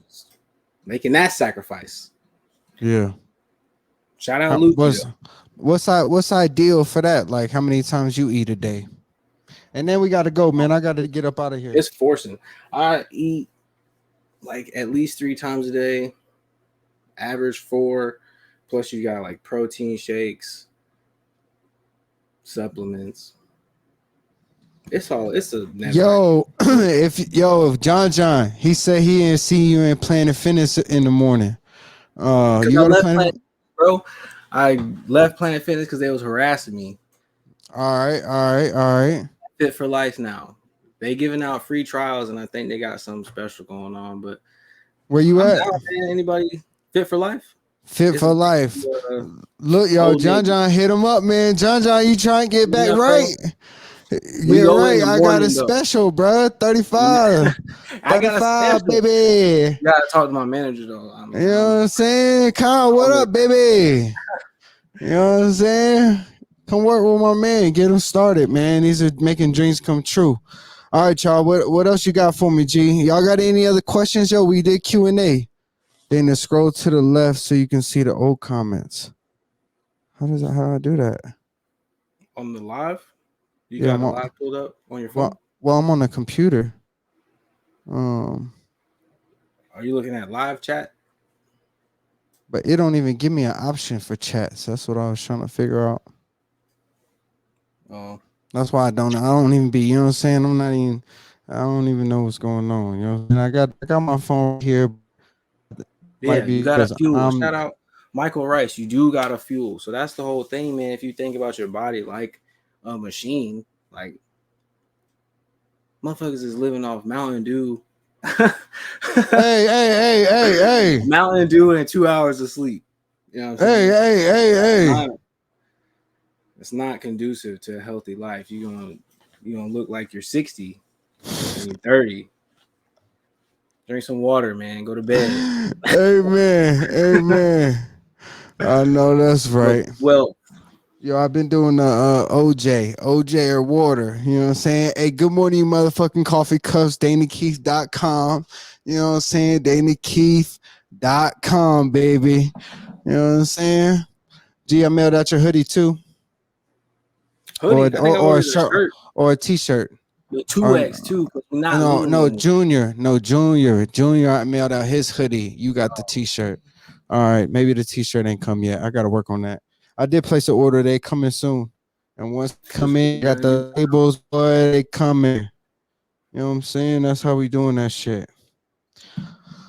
making that sacrifice. Yeah. Shout out Luke. What's ideal for that? Like how many times you eat a day? And then we got to go, man. I got to get up out of here. It's forcing. I eat like at least 3 times a day, average 4. Plus you got like protein shakes, supplements. It's a if John, he said he didn't see you in Planet Fitness in the morning. You go to Planet. bro. I left Planet Fitness because they was harassing me. All right. Fit for Life now. They giving out free trials, and I think they got something special going on. But Where you I'm at? down, man. Anybody Fit for Life? Fit It's for a- life. uh, Look, yo, old John nigga. hit him up, man. John, you trying to get back Yeah, bro. right? We Get go in right. the I got a morning though. special, bro. 35. I got a 35, special. baby. You gotta talk to my manager though. I mean, You know what I'm saying? Kyle, what up, baby? You know what I'm saying? Come work with my man. Get him started, man. These are making dreams come true. All right, y'all. What else you got for me, G? Y'all got any other questions? Yo, we did Q&A. Then scroll to the left so you can see the old comments. How do I do that? on the live, you Yeah, got the live pulled up on your phone. Well, I'm on the computer. Are you looking at live chat? But it don't even give me an option for chats. That's what I was trying to figure out. Oh, That's why I don't even be, you know what I'm saying? I don't even know what's going on. You know, and I got my phone here. yeah, Might be you got a because fuel. Shout out Michael Rice. You do got a fuel. So that's the whole thing, man. If you think about your body like a machine, like motherfuckers is living off Mountain Dew. Hey. Mountain Dew and 2 hours of sleep. You know what I'm saying? Hey. It's not conducive to a healthy life. You're gonna look like you're 60 and you're 30. Drink some water, man. Go to bed. Amen. I know that's right. Well, Yo, I've been doing the OJ or water. You know what I'm saying? Hey, good morning, you motherfucking coffee cups. DanaKeith.com. You know what I'm saying? DanaKeith.com, baby. You know what I'm saying? Gee, I mailed out your hoodie too. hoodie. I think I Or a ordered a shirt shirt. or a t-shirt. The 2X too. No, Junior. I mailed out his hoodie. You got the t-shirt. All right, maybe the t-shirt ain't come yet. I gotta work on that. I did place an order. They coming soon. And once they come in, got the labels, boy, they coming. You know what I'm saying? That's how we doing that shit.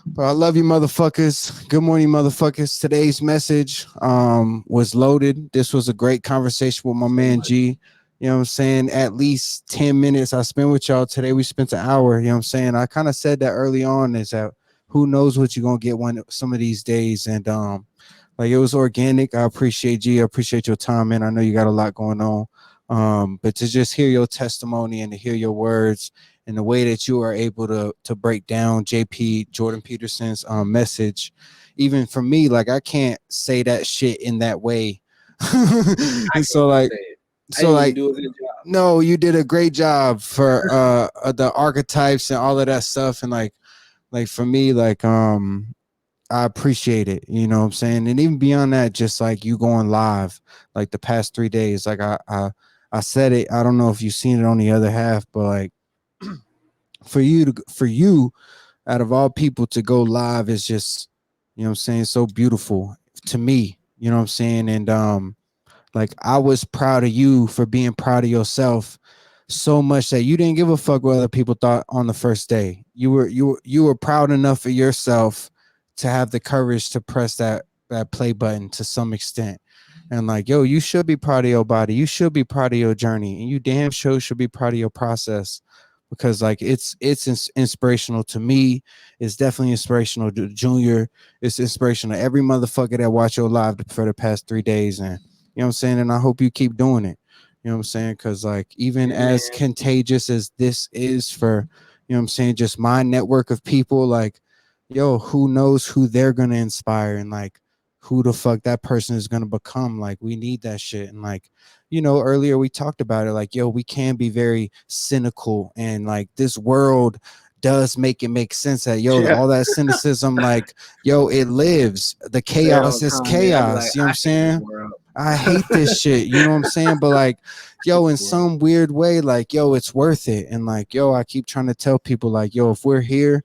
But I love you, motherfuckers. Good morning, motherfuckers. Today's message was loaded. This was a great conversation with my man G. You know what I'm saying? At least 10 minutes I spent with y'all today. We spent an hour. You know what I'm saying? I kind of said that early on, is that who knows what you're gonna get some of these days. And like, it was organic. I appreciate G. I appreciate your time, man. I know you got a lot going on. But to just hear your testimony and to hear your words and the way that you are able to break down JP Jordan Peterson's message, even for me, like, I can't say that shit in that way. And so like do a good job. No, you did a great job for the archetypes and all of that stuff. And like for me, like I appreciate it, you know what I'm saying? And even beyond that, just like you going live like the past 3 days, like I said it. I don't know if you've seen it on the other half, but like for you out of all people to go live is just, you know what I'm saying, so beautiful to me, you know what I'm saying? And like, I was proud of you for being proud of yourself so much that you didn't give a fuck what other people thought on the first day. You were proud enough of yourself to have the courage to press that play button to some extent. And like, yo, you should be proud of your body. You should be proud of your journey, and you damn sure should be proud of your process, because like it's inspirational to me. It's definitely inspirational to Junior. It's inspirational to every motherfucker that watched your live for the past 3 days. And you know what I'm saying? And I hope you keep doing it. You know what I'm saying? Because like, even as contagious as this is for, you know what I'm saying, just my network of people, like, yo, who knows who they're going to inspire, and like who the fuck that person is going to become. Like, we need that shit. And like, you know, earlier we talked about it, like, yo, we can be very cynical, and like this world does make it make sense that, yo, all that cynicism, like, yo, it lives. The chaos is chaos. You know what I'm saying? I hate this shit. You know what I'm saying? But like, yo, in some weird way, like, yo, it's worth it. And like, yo, I keep trying to tell people, like, yo, if we're here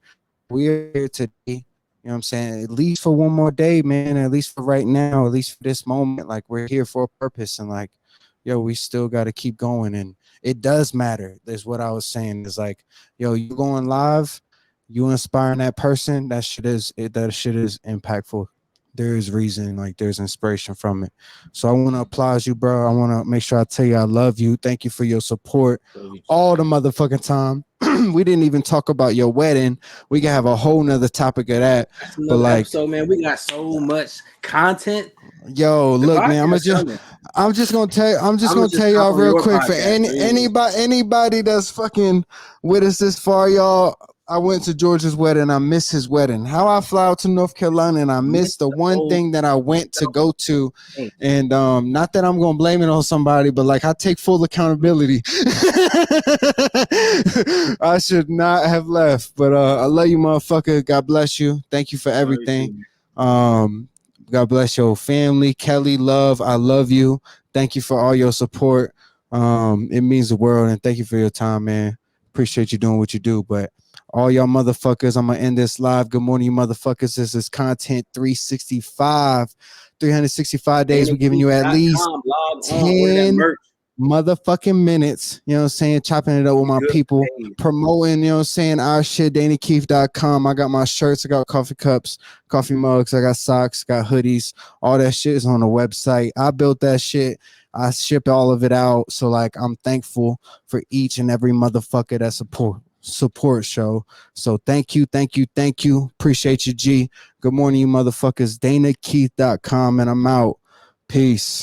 today. You know what I'm saying? At least for one more day, man. At least for right now, at least for this moment, like, we're here for a purpose. And like, yo, we still got to keep going. And it does matter. That's what I was saying. Is like, yo, you going live, you inspiring that person. That shit is impactful. there is reason, like there's inspiration from it. So I want to applaud you, bro. I want to make sure I tell you I love you. Thank you for your support all the motherfucking time. We didn't even talk about your wedding. We can have a whole nother topic of that. That's But another like, episode, man. We got so much content. yo, The look, man, podcast I'm just gonna I'ma tell y'all hop on real your quick for podcast, man. anybody that's fucking with us this far, y'all. I went to George's wedding. I missed his wedding. How I fly out to North Carolina and I missed the one whole thing that I went to go to. thing. And not that I'm gonna blame it on somebody, but like I take full accountability. I should not have left. But I love you, motherfucker. God bless you. Thank you for everything. God bless your family. Kelly, love, I love you. Thank you for all your support. It means the world, and thank you for your time, man. Appreciate you doing what you do. But all y'all motherfuckers, I'm gonna end this live. Good morning, you motherfuckers. This is Content 365. 365 days. We're giving you at least 10 motherfucking minutes. You know what I'm saying? Chopping it up with my people, promoting, you know what I'm saying? Our shit, DanaKeith.com. I got my shirts, I got coffee cups, coffee mugs, I got socks, got hoodies. All that shit is on the website. I built that shit. I ship all of it out. So like I'm thankful for each and every motherfucker that support show. So thank you. Appreciate you, G. Good morning, you motherfuckers. DanaKeith.com, and I'm out. Peace.